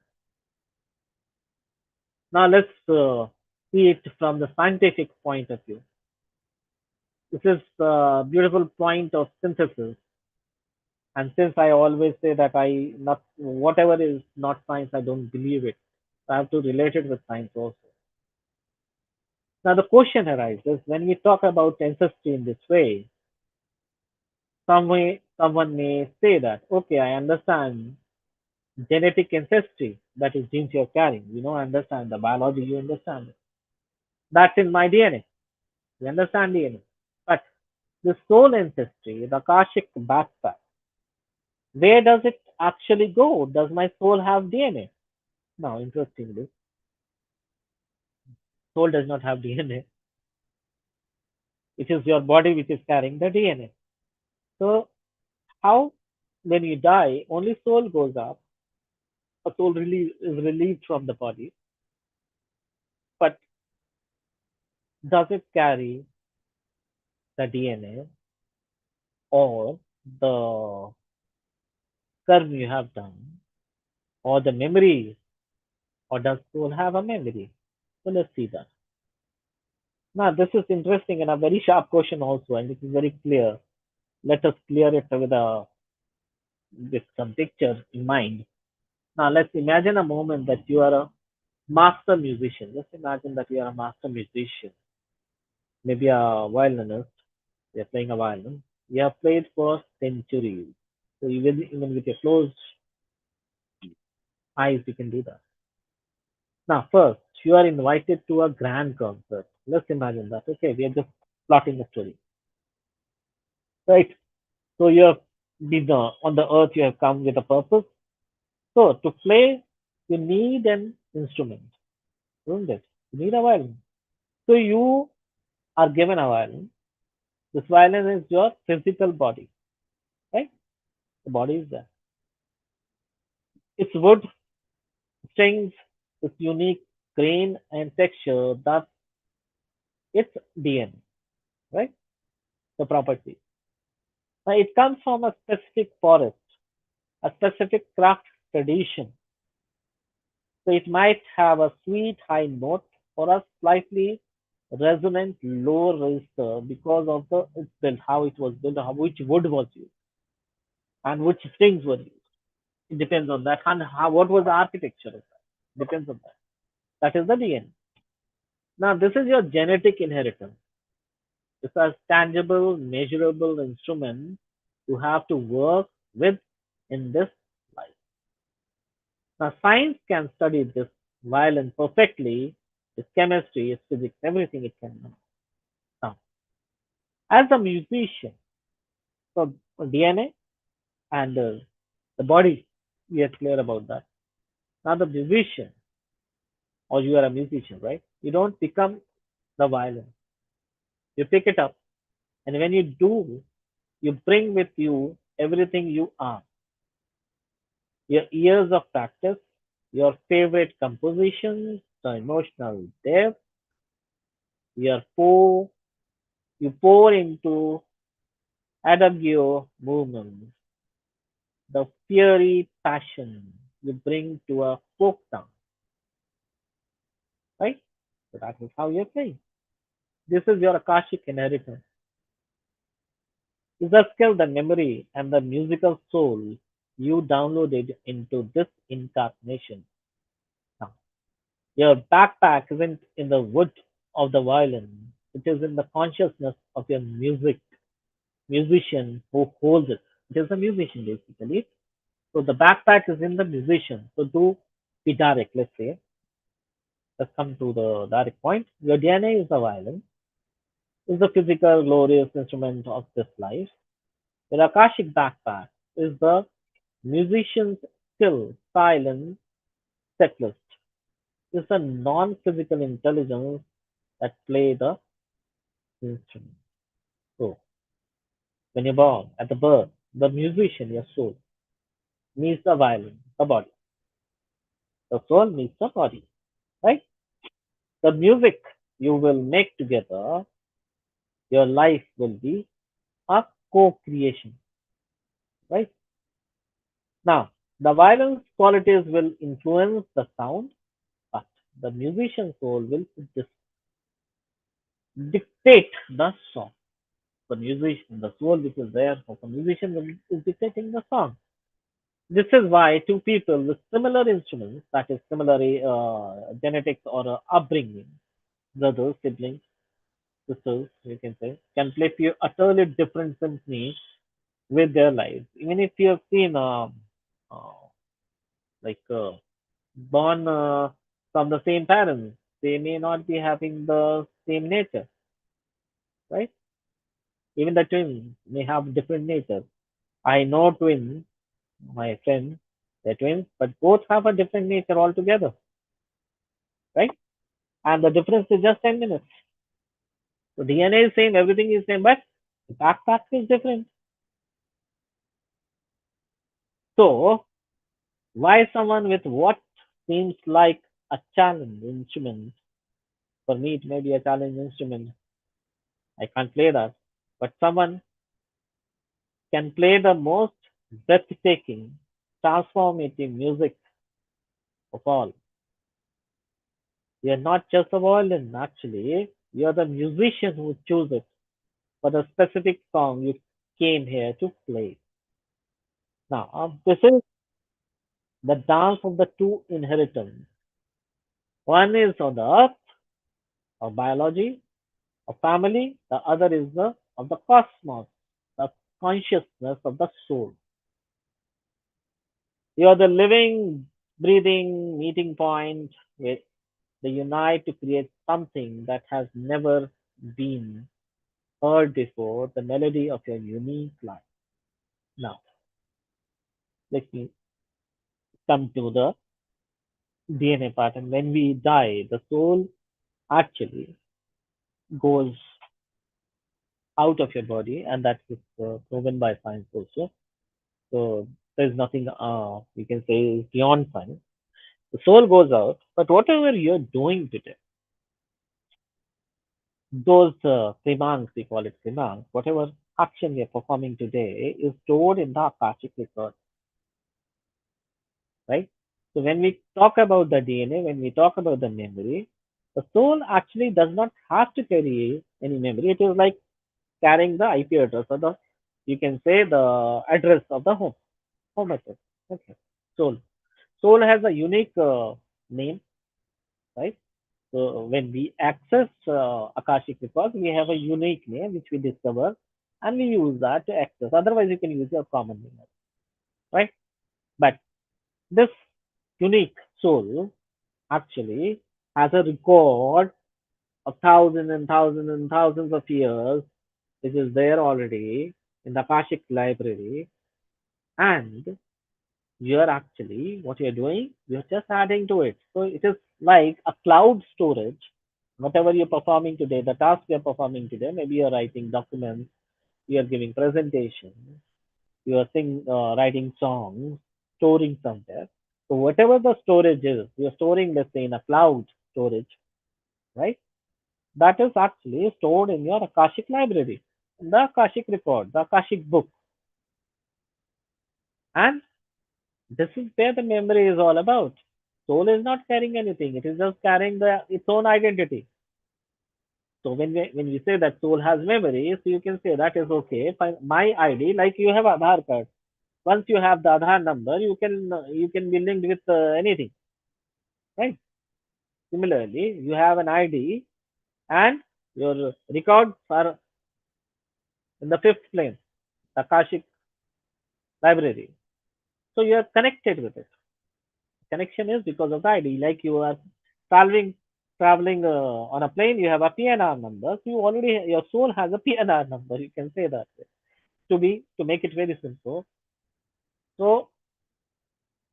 Now let's see it from the scientific point of view. This is a beautiful point of synthesis. And since I always say that I not whatever is not science, I don't believe it. I have to relate it with science also. Now the question arises when we talk about ancestry in this way, someone may say that, okay, I understand genetic ancestry, that is genes you're carrying. I understand the biology, you understand it. That's in my DNA. You understand DNA. But the soul ancestry, the Akashic backpack, where does it actually go? Does my soul have DNA? Now, interestingly, soul does not have DNA. It is your body which is carrying the DNA. So, how, when you die, only soul goes up, a soul is relieved from the body, but does it carry the DNA or the curve you have done or the memory, or does soul have a memory? So let's see that. Now this is interesting and a very sharp question also, and it is very clear. Let us clear it with some pictures in mind. Now let's imagine a moment that you are a master musician. Just imagine that you are a master musician, maybe a violinist. You're playing a violin. You have played for centuries. So even with your closed eyes, you can do that. Now, first, you are invited to a grand concert. Let's imagine that. Okay, we are just plotting a story, right? So you have been on the earth. You have come with a purpose. So to play, you need an instrument, isn't it? You need a violin. So you are given a violin. This violin is your physical body, right? The body is there. It's wood, strings, its unique grain and texture. That's its DNA, right? The property. Now, it comes from a specific forest, a specific craft tradition. So it might have a sweet high note or a slightly resonant low register because of the its built, how it was built, how, which wood was used, and which strings were used. It depends on that, and how, what was the architecture of that. Depends on that. That is the DNA. Now, this is your genetic inheritance. It's a tangible, measurable instrument you have to work with in this life. Now, science can study this violin perfectly. Its chemistry, its physics, everything it can know. Now, as a musician, so DNA and the body, we are clear about that. Now, the musician, or you are a musician, right? You don't become the violin. You pick it up, and when you do, you bring with you everything you are, your years of practice, your favorite compositions, the emotional depth, your pour, you pour into adagio movements, the fiery passion you bring to a folk song, right? So that is how you're playing. This is your Akashic inheritance. Is the skill, the memory, and the musical soul you downloaded into this incarnation. Now, your backpack isn't in the wood of the violin, it is in the consciousness of your musician who holds it. It is a musician basically. So the backpack is in the musician. So to be direct, let's say, let's come to the direct point. Your DNA is the violin, is the physical, glorious instrument of this life. Your Akashic backpack is the musician's still, silent setlist. It's a non-physical intelligence that play the instrument. So when you're born, at the birth, the musician, your soul, meets the violin, the body. The soul meets the body, right? The music you will make together, your life will be a co-creation, right? Now, the violin's qualities will influence the sound, but the musician's soul will dictate the song. The musician, the soul which is there for the musician is dictating the song. This is why two people with similar instruments, that is similar genetics or upbringing, brothers, siblings, sisters, you can say, can play few utterly different symphonies with their lives. Even if you have seen, like, born from the same parents, they may not be having the same nature, right? Even the twins may have different nature. I know twins, my friends, they're twins, but both have a different nature altogether, right? And the difference is just 10 minutes. So DNA is same, everything is same, but the backpack is different. So why someone with what seems like a challenge instrument? For me, it may be a challenge instrument. I can't play that. But someone can play the most breathtaking, transformative music of all. You're not just a violin, actually. You're the musician who chose it for the specific song you came here to play. Now, this is the dance of the two inheritance. One is on the earth, of biology, of family. The other is the of the cosmos, the consciousness of the soul. You are the living, breathing meeting point where they unite to create something that has never been heard before, the melody of your unique life. Now, let me come to the DNA part. And when we die, the soul actually goes out of your body, and that is proven by science also. So there's nothing we can say is beyond science. The soul goes out, but whatever you're doing today, those primangs, we call it primangs, whatever action you're performing today is stored in the Akashic record. right? So when we talk about the DNA, when we talk about the memory, the soul actually does not have to carry any memory. It is like carrying the IP address or the, you can say, the address of the home address. Okay. Soul. Soul has a unique name, right? So when we access Akashic records, we have a unique name which we discover, and we use that to access. Otherwise, you can use your common name, right? But this unique soul actually has a record of thousands and thousands and thousands of years, which is there already in the Akashic library, and you're actually, what you're doing, you're just adding to it. So it is like a cloud storage. Whatever you're performing today, the task you're performing today, maybe you're writing documents, you're giving presentations, you're writing songs, storing somewhere. So whatever the storage is, you're storing, let's say, in a cloud storage, right? That is actually stored in your Akashic library, in the Akashic record, the Akashic book. And this is where the memory is all about. Soul is not carrying anything. It is just carrying its own identity. So when we say that soul has memory, so you can say that is okay. Fine. My ID, like you have Aadhaar card. Once you have the Aadhaar number, you can be linked with anything, right? Similarly, you have an ID, and your records are in the fifth plane, the Akashic library. So you are connected with it. Connection is because of the ID. Like you are traveling traveling on a plane, you have a PNR number. So you already, your soul has a PNR number. You can say that way. To make it very simple. So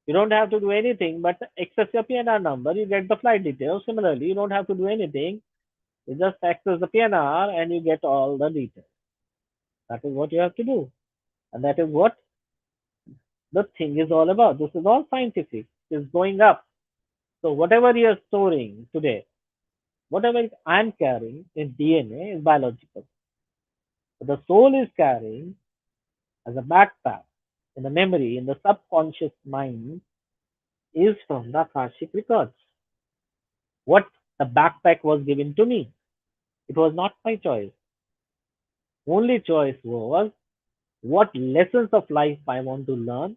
you don't have to do anything but access your PNR number. You get the flight details. Similarly, you don't have to do anything. You just access the PNR and you get all the details. That is what you have to do, and that is what the thing is all about. This is all scientific. It's going up. So whatever you are storing today, whatever I'm carrying in DNA is biological. But the soul is carrying as a backpack in the memory, in the subconscious mind, is from the Akashic records. What the backpack was given to me. It was not my choice. Only choice was what lessons of life I want to learn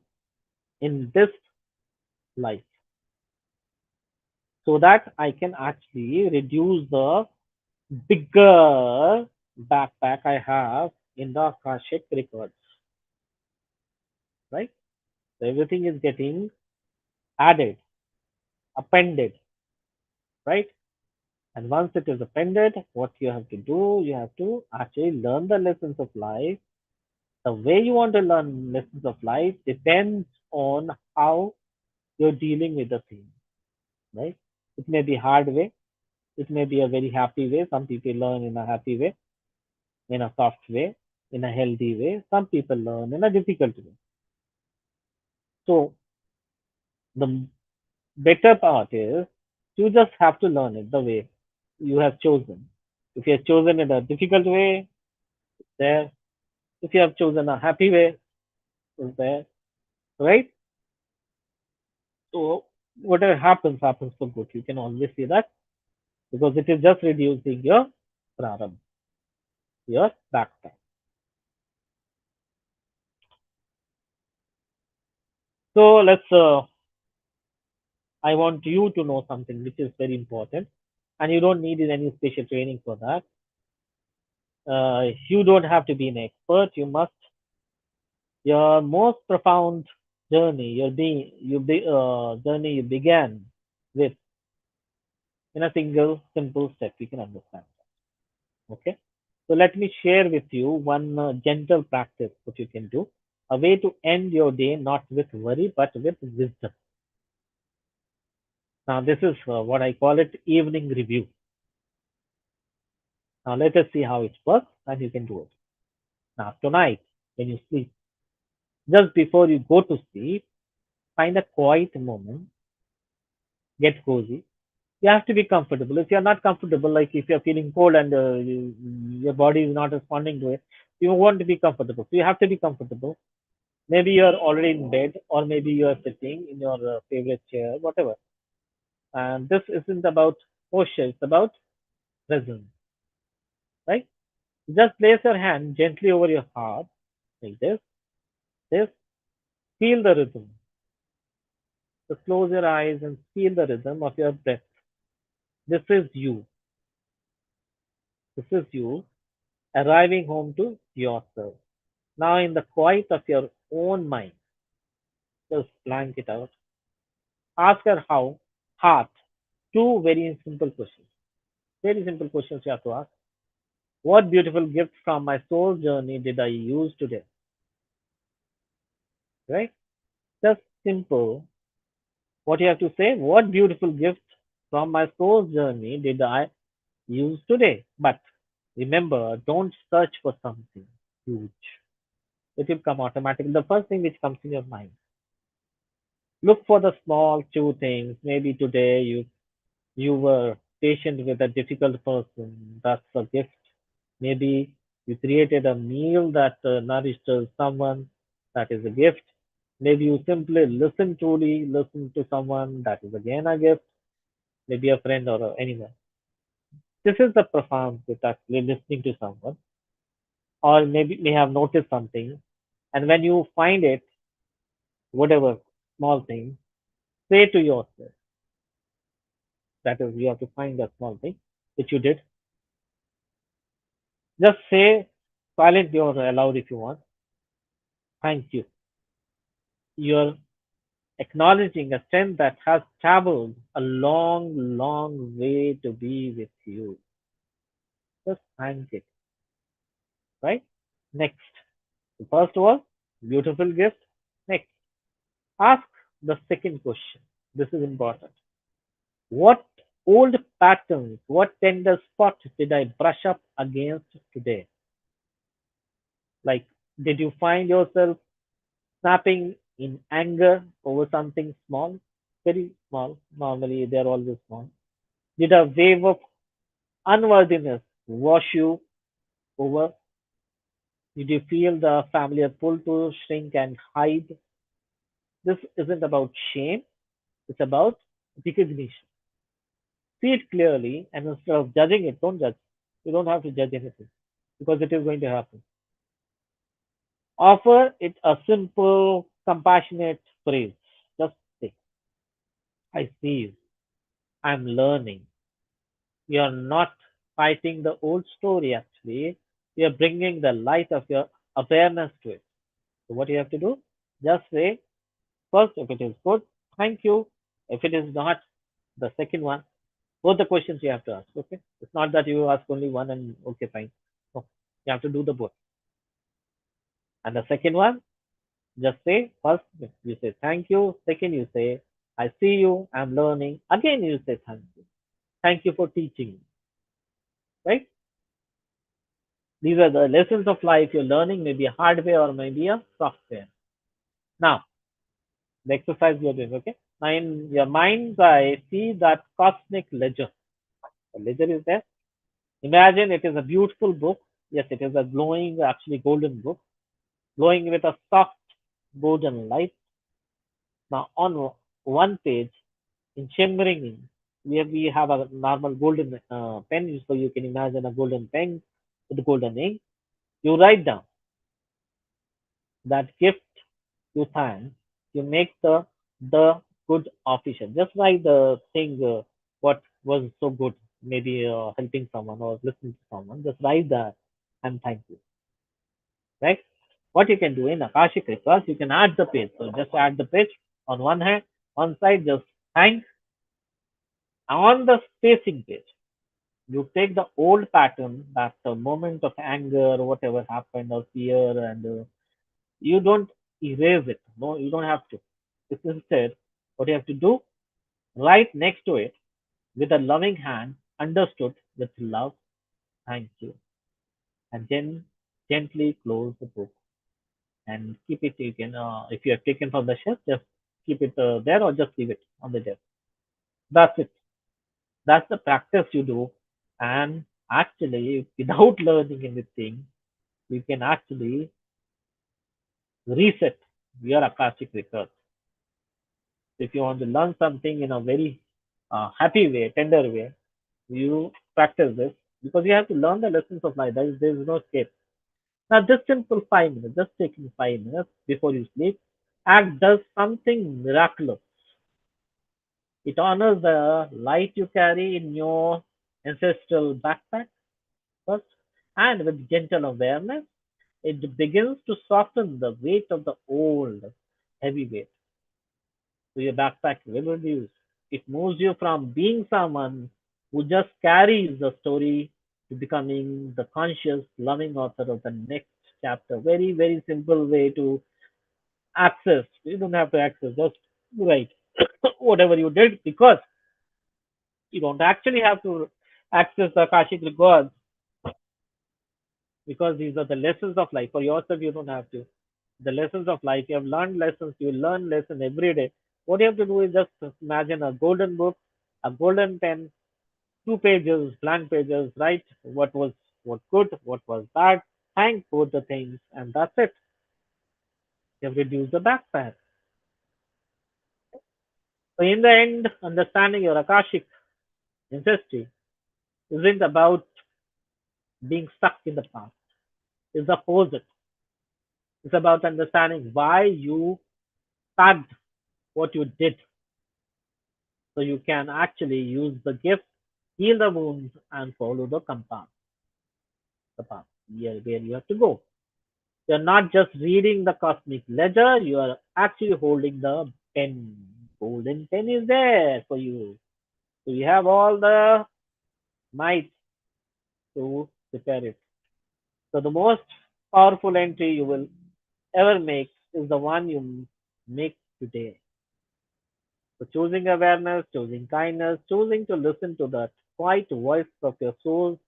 in this life, so that I can actually reduce the bigger backpack I have in the Akashic records, right? So everything is getting added, appended, right? And once it is appended, what you have to do, you have to actually learn the lessons of life. The way you want to learn lessons of life depends on how you're dealing with the thing, right? It may be hard way, it may be a very happy way. Some people learn in a happy way, in a soft way, in a healthy way. Some people learn in a difficult way. So the better part is you just have to learn it the way you have chosen. If you have chosen it a difficult way, there. If you have chosen a happy way, is there, right? So whatever happens, happens for good. You can always see that because it is just reducing your prarabdha, your backpack. So I want you to know something which is very important, and you don't need any special training for that. You don't have to be an expert. You must, your most profound journey, journey you began with in a single simple step. You can understand. Okay. So let me share with you one gentle practice that you can do. A way to end your day not with worry but with wisdom. Now this is what I call it evening review. Now let us see how it works and you can do it. Now tonight when you sleep, just before you go to sleep, find a quiet moment, get cozy. You have to be comfortable. If you're not comfortable, like if you're feeling cold and your body is not responding to it, you want to be comfortable. So you have to be comfortable. Maybe you are already in bed, or maybe you are sitting in your favorite chair, whatever. And this isn't about posture, it's about presence, right? Just place your hand gently over your heart, like this, feel the rhythm. Just close your eyes and feel the rhythm of your breath. This is you. This is you arriving home to yourself. Now, in the quiet of your own mind, just blank it out. Ask her how, heart. Two very simple questions. Very simple questions you have to ask. What beautiful gift from my soul journey did I use today? Right? Just simple. What you have to say, what beautiful gift from my soul journey did I use today? But remember, don't search for something huge. It will come automatically. The first thing which comes in your mind. Look for the small two things. Maybe today you were patient with a difficult person. That's a gift. Maybe you created a meal that nourished someone. That is a gift. Maybe you simply listen truly, listen to someone. That is again a gift. Maybe a friend or anyone. This is the profound gift actually listening to someone, or maybe may have noticed something. And when you find it, whatever small thing, say to yourself, that is, you have to find that small thing which you did. Just say silently or aloud if you want. Thank you. You're acknowledging a strength that has traveled a long, long way to be with you. Just thank it, right? Next. The first was beautiful gift. Next. Ask the second question. This is important. What old patterns, what tender spots did I brush up against today? Like, did you find yourself snapping in anger over something small? Very small. Normally, they're always small. Did a wave of unworthiness wash you over? Did you feel the familiar pull to shrink and hide? This isn't about shame, it's about recognition. See it clearly, and instead of judging it, don't judge. You don't have to judge anything because it is going to happen. Offer it a simple, compassionate phrase. Just say, I see you. I'm learning. You're not fighting the old story, actually. You're bringing the light of your awareness to it. So, what you have to do? Just say, first, if it is good, thank you. If it is not, the second one, both the questions you have to ask. Okay. It's not that you ask only one and okay, fine. No, you have to do the both. And the second one, just say first you say thank you. Second you say I see you. I'm learning. Again you say thank you. Thank you for teaching me. Right? These are the lessons of life you're learning. Maybe a hardware or maybe a software. Now the exercise you're doing. Okay. Now in your mind's eye, see that cosmic ledger. The ledger is there. Imagine it is a beautiful book. Yes, it is a glowing, actually golden book, glowing with a soft golden light. Now, on one page, in shimmering, we have a normal golden pen, so you can imagine a golden pen with golden ink. You write down that gift you thank. You make the good official. Just write the thing what was so good, maybe helping someone or listening to someone. Just write that and thank you. Right? What you can do in Akashic records, you can add the page. So just add the page on one hand, one side, just thank. On the spacing page, you take the old pattern, that moment of anger, whatever happened, or fear, and you don't erase it. No, you don't have to. It's instead, what you have to do, write next to it with a loving hand, understood with love, thank you, and then gently close the book and keep it. You can, if you have taken from the shelf, just keep it there or just leave it on the desk. That's it. That's the practice you do. And actually, without learning anything, you can actually reset. your Akashic records. If you want to learn something in a very happy way, tender way, you practice this because you have to learn the lessons of life. There is no escape. Now, this simple 5 minutes, just taking 5 minutes before you sleep, act does something miraculous. It honors the light you carry in your ancestral backpack first, and with gentle awareness, it begins to soften the weight of the old heavy weight. So your backpack will reduce. It moves you from being someone who just carries the story to becoming the conscious, loving author of the next chapter. Very, very simple way to access. You don't have to access, just write whatever you did because you don't actually have to access the Akashic records because these are the lessons of life. For yourself, you don't have to. The lessons of life, you have learned lessons, you learn lessons every day. What you have to do is just imagine a golden book, a golden pen, 2 pages, blank pages, write what good, what was bad, thank both the things, and that's it. You have reduced the backpack. So in the end, understanding your Akashic ancestry isn't about being stuck in the past. It's the opposite. It's about understanding why you packed what you did so you can actually use the gift, heal the wounds, and follow the path where you have to go. You're not just reading the cosmic ledger, you are actually holding the pen. Golden pen is there for you. So you have all the might to prepare it. So the most powerful entry you will ever make is the one you make today. So choosing awareness, choosing kindness, choosing to listen to that quiet voice of your soul's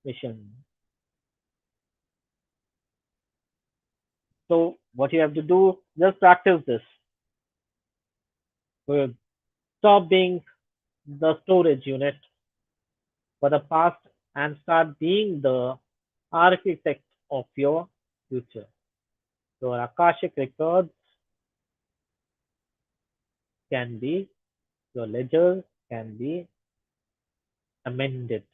mission. So what you have to do, just practice this. So stop being the storage unit for the past and start being the architect of your future. Your Akashic records can be, your ledger can be amended.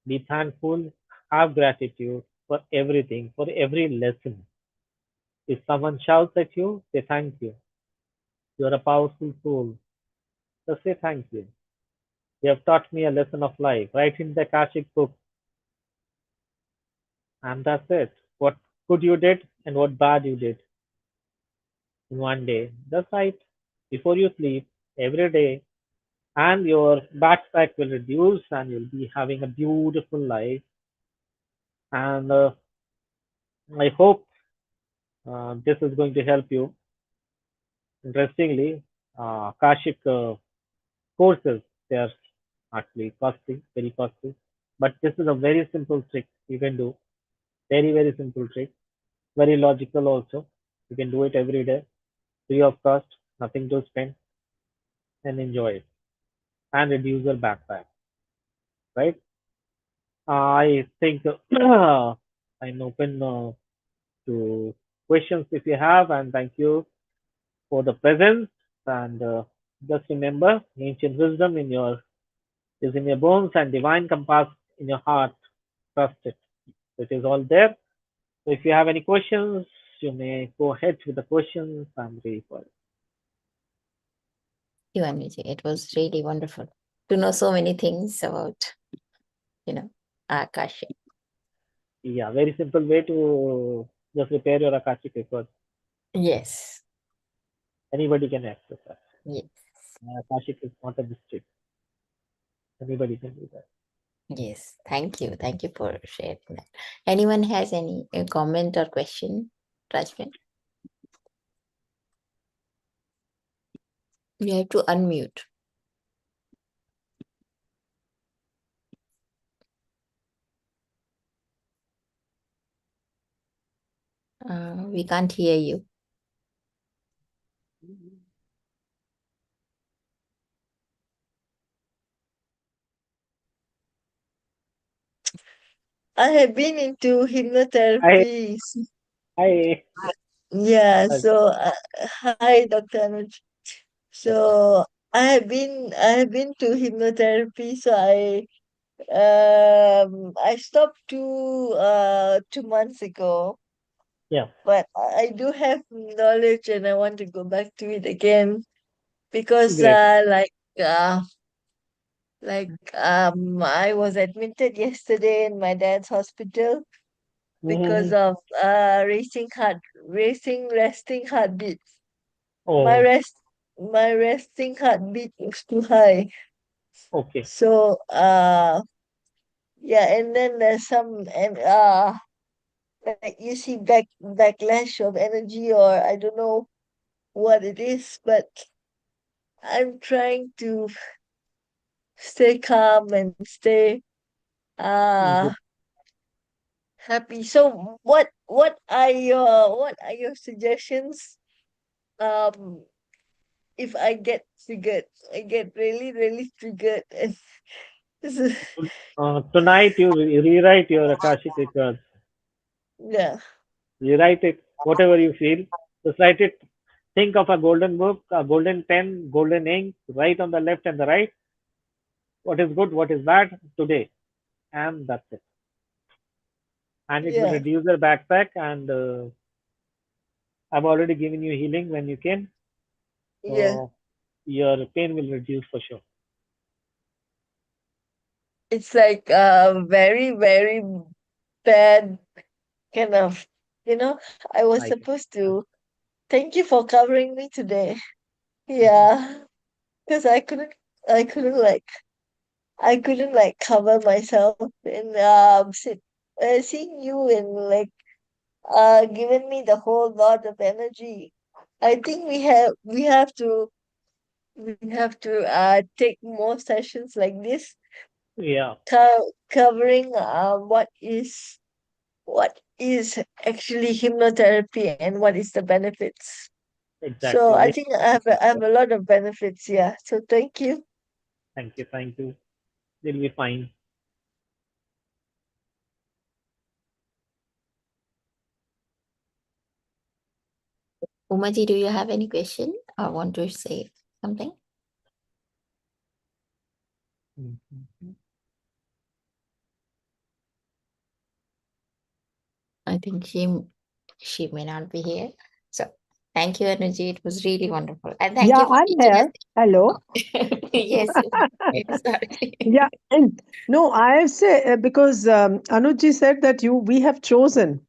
Be thankful, have gratitude for everything, for every lesson. If someone shouts at you, say thank you. You're a powerful soul. Just say thank you. You have taught me a lesson of life. Write in the Akashic book, and that's it. What good you did and what bad you did in one day. Just write before you sleep every day, and your backpack will reduce, and you'll be having a beautiful life. And I hope this is going to help you. Interestingly, Akashic courses, they are actually costly, very costly. But this is a very simple trick you can do. Very, very simple trick. Very logical also. You can do it every day, free of cost, nothing to spend, and enjoy it. And reduce your backpack, right? I think I'm open to questions if you have, and thank you for the presence. And just remember, ancient wisdom in your is in your bones and divine compass in your heart. Trust it. It is all there. So if you have any questions, you may go ahead with the questions. I'm ready for it. You, Anuj. It was really wonderful to know so many things about, you know, Akasha. Yeah, very simple way to just repair your Akashic records. Yes. Anybody can access that. Yes. Akashic is not a mystery. Anybody can do that. Yes. Thank you. Thank you for sharing that. Anyone has any comment or question, Rajman? You have to unmute. We can't hear you. I have been into Hi, hypnotherapy. hi. Yeah, Right. so hi, Dr. Anuj. Yep. So I have been to hypnotherapy. So I stopped 2 months ago, Yeah. but I do have knowledge and I want to go back to it again because Great. I was admitted yesterday in my dad's hospital because Hmm. of racing resting heartbeats. My Oh, rest my resting heartbeat was too high. okay. So yeah, and then there's some and like you see backlash of energy, or I don't know what it is, but I'm trying to stay calm and stay uh Good. happy. So what are your suggestions? Um if I get triggered. I get really, really triggered and this is Tonight you rewrite your Akashic records. yeah, Rewrite it, whatever you feel. Just write it. Think of a golden book, a golden pen, golden ink. Write on the left and the right. What is good, what is bad today, and that's it. And it will yeah, reduce your backpack. And I've already given you healing when you came, yeah. so your pain will reduce for sure. It's like very, very bad kind of, I was I can. supposed to thank you for covering me today. Yeah. Because I couldn't like cover myself and seeing you and like giving me the whole lot of energy. I think we have to take more sessions like this, Yeah, covering what is actually hypnotherapy and what is the benefits. So I exactly. think I have a lot of benefits. Yeah. So thank you. Thank you, thank you. You'll be fine. Umaji, do you have any question or want to say something? Mhm. I think she may not be here. So thank you, Anuji. It was really wonderful. And thank Yeah, you for I'm teaching us. here. Hello. Yes, sorry. Yeah, and no, I say because Anuji said that we have chosen.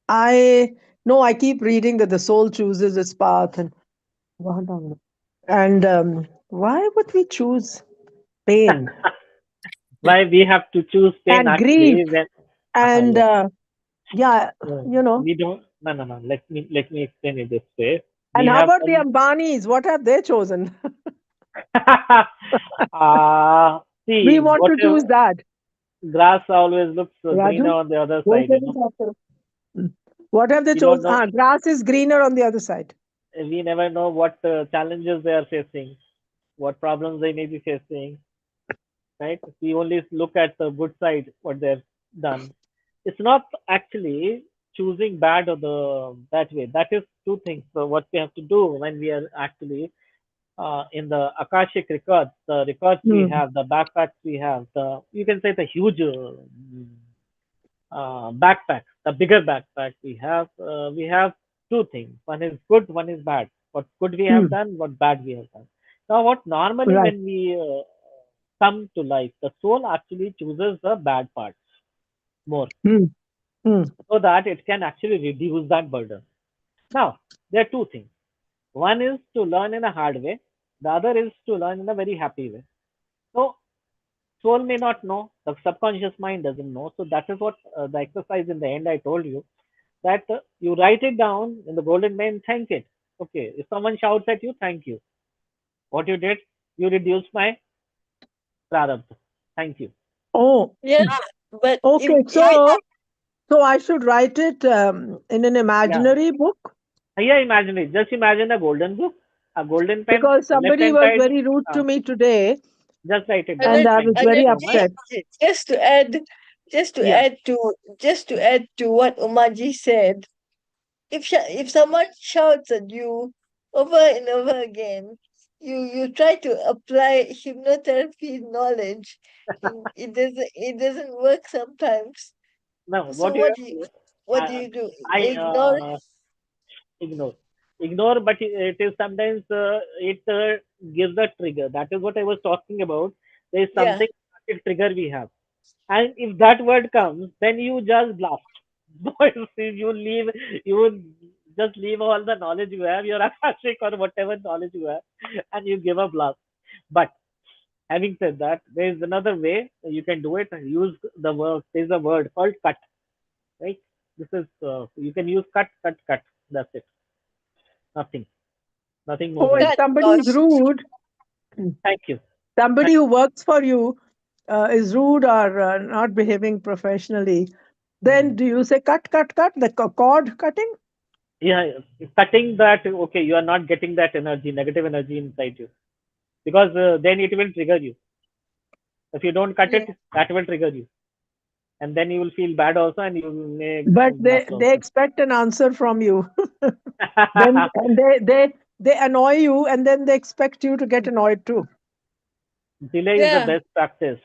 I no, I keep reading that the soul chooses its path, and why would we choose pain Why we have to choose pain and grief actually when and yeah. yeah, you know. We don't. No, no, no. Let me explain it this way. We And how have about the some. Ambanis? What have they chosen? We See, want to whatever choose that. grass always looks greener Raju, on the other बोल side. के नहीं चाहते. What have they We don't chosen? know. Grass is greener on the other side. We never know what challenges they are facing, what problems they may be facing. Right? We only look at the good side, what they've done. It's not actually choosing bad or the that way. That is two things. So what we have to do when we are actually in the Akashic records, the records we Hmm. have, the backpacks we have, the you can say the huge backpacks, the bigger backpack we have two things. One is good, one is bad. What good we have Hmm. done, what bad we have done. Now, what normally Right. when we come to life, the soul actually chooses the bad parts more Hmm. Hmm. so that it can actually reduce that burden. Now, there are two things. One is to learn in a hard way. The other is to learn in a very happy way. So soul may not know, the subconscious mind doesn't know. So that is what the exercise in the end I told you that you write it down in the golden main, thank it. Okay, if someone shouts at you, thank you. What you did, you reduced my prarabdha. Thank you. Oh, Yeah. But okay. So I should write it in an Yeah. imaginary book Yeah, imagine it. Just imagine a golden book, a golden pen, because left somebody hand was side. very rude Uh, to me today, just write it and down. and then I was Thank and you then very so much. upset. just to add just to Mm. add to just to add to what Umaji said, if someone shouts at you over and over again, you try to apply hypnotherapy knowledge, and it doesn't work sometimes. Now, So what you what have do you to, what do you do? I Ignore? ignore, ignore, but it is sometimes it gives a trigger. That is what I was talking about. There is Yeah, something trigger we have, and if that word comes, then you just blast. You leave, you would just leave all the knowledge you have, your Akashic or whatever knowledge you have, and you give a blast. But having said that, there is another way you can do it and use the word. There is a word called cut, right? This is you can use cut, cut, cut. That's it. Nothing, nothing more Oh, than if that. cut somebody short. is rude, Thank you. somebody Thank, who works for you is rude or not behaving professionally, then mm. do you say cut, cut, cut, the cord cutting? Yeah, cutting that. Okay, you are not getting that energy, negative energy inside you, because then it will trigger you. If you don't cut Yeah, it, that will trigger you, and then you will feel bad also, and you may But blast they also. expect an answer from you. Then and they annoy you, and then they expect you to get annoyed too. Delay is the yeah. best practice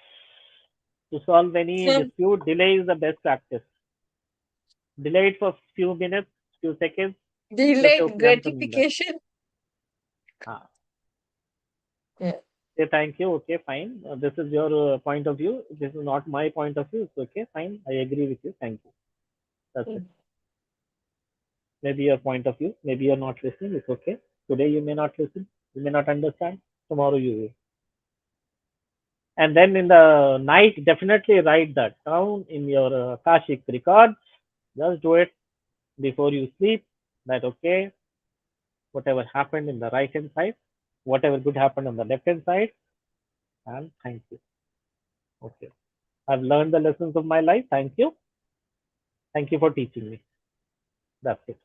to solve any Some dispute. Delay is the best practice. Delay it for few minutes, few seconds. Just say, delayed okay, I'm coming back. gratification. Ah, Yeah. say thank you. Okay, fine. This is your point of view. This is not my point of view. It's okay, fine. I agree with you. Thank you. That's it. Mm. Maybe your point of view. Maybe you're not listening. It's okay. Today you may not listen. You may not understand. Tomorrow you will. And then in the night, definitely write that down in your Akashic records. Just do it before you sleep. That okay, whatever happened in the right hand side, whatever good happened on the left hand side, and thank you. Okay, I've learned the lessons of my life. Thank you. Thank you for teaching me. That's it.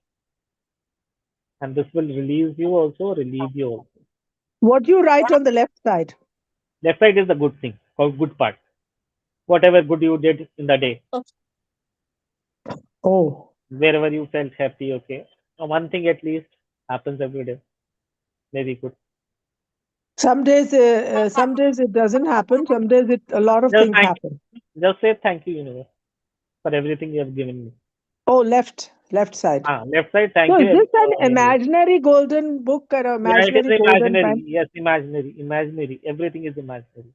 And this will release you also, relieve you also. What do you write on the left side? Left side is the good thing, or good part. Whatever good you did in the day, Oh, Oh, wherever you felt happy, okay. One thing at least happens every day. Maybe good. some days it doesn't happen. Some days a lot of Just things thank happen. just say thank you, universe, for everything you have given me. Oh, left side. Left side, So thank is you, this an universe. imaginary golden book or an Yeah, it is imaginary golden pen? imaginary. Yes, imaginary. Imaginary. Everything is imaginary.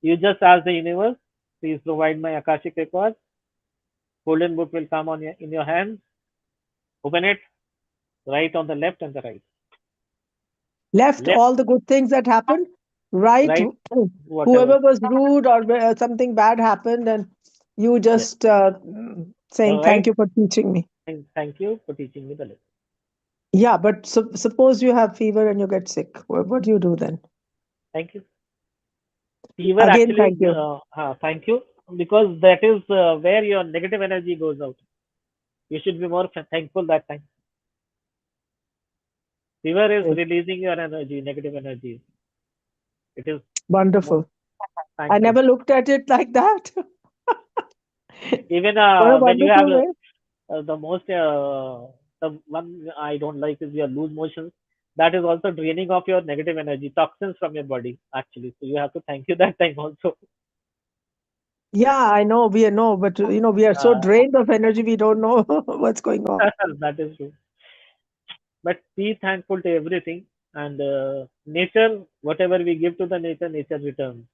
You just ask the universe, please provide my Akashic records. Golden book will come on in your hands. Open it, right on the left and the right. Left Left, all the good things that happened. Right, right, whatever. whoever was rude or something bad happened, and you Yes. just saying Right. thank you for teaching me. And thank you for teaching me the lesson. Yeah, but suppose you have fever and you get sick. What do you do then? Thank you. Fever Again, actually, thank you. thank you, because that is where your negative energy goes out. You should be more thankful that time. Fever is Okay, releasing your energy, negative energy. It is more wonderful. I thank you. never looked at it like that. Even What a when you have wonderful way. the most the one I don't like is your loose motions. That is also draining off your negative energy, toxins from your body actually. So you have to thank you that time also. Yeah, I know, we know, but we are so Uh, drained of energy, we don't know what's going on. that is true. But be thankful to everything, and nature, whatever we give to the nature, nature returns.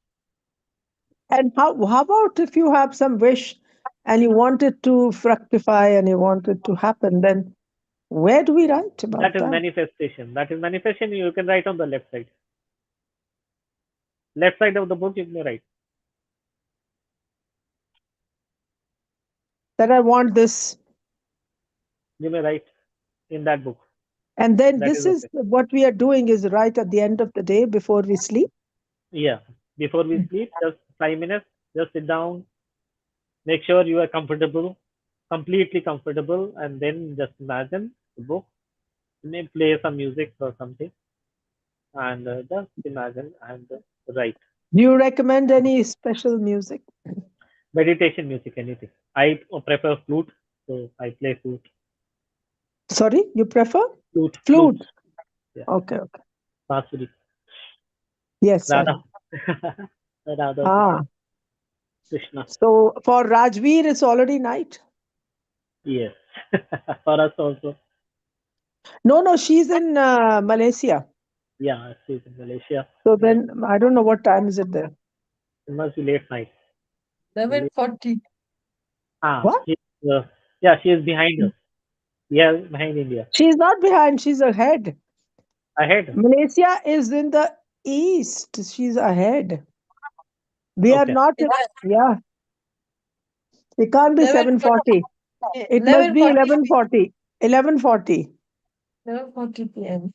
And how about if you have some wish and you want it to fructify and you want it to happen, then where do we write That about is that? manifestation. That is manifestation. You can write on the left side. Left side of the book, you may write. That I want this. You may write in that book. And then That this is is okay. what we are doing is right at the end of the day before we sleep. Yeah. Before we sleep, just 5 minutes, just sit down, make sure you are comfortable, completely comfortable, and then just imagine the book. May play some music or something, and just imagine and write. Do you recommend any special music? Meditation music, anything. I prefer flute, so I play flute. Sorry, you prefer Flute. flute? Yeah, Okay, okay. Basuri. Yes, I Radha. know. Radha Ah, Krishna. so for Rajveer, it's already night. Yes. For us also. No, no, she's in Malaysia. Yeah, she's in Malaysia. So Night. then I don't know what time is it there. It must be late night. Late. 11:40. Ah, What? yeah, she is behind us. Yeah, behind India. She's not behind. She's ahead. Ahead. Malaysia is in the east. She's ahead. We are Okay. not. Yeah, it can't be 7:40. 11:40. It must be 11:40. 11:40. 11:40. 11:40 p.m.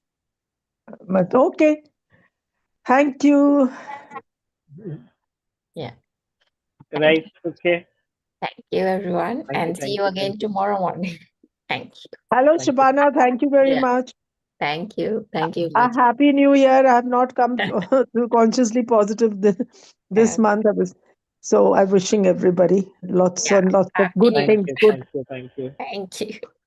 But okay. Thank you. Yeah. Thank Right. Okay. thank you, everyone, Thank you. and see Thank you you. Thank again you. tomorrow morning. Thank you. Hello, Thank you. Shabana. Thank you very Yeah. much. Thank you. Thank you, A Anuj. happy new year. I have not come to consciously positive this Yeah. month. So I'm wishing everybody lots Yeah. and lots of Happy good New Thank Year. things. you. Good. Thank you. Thank you. Thank you.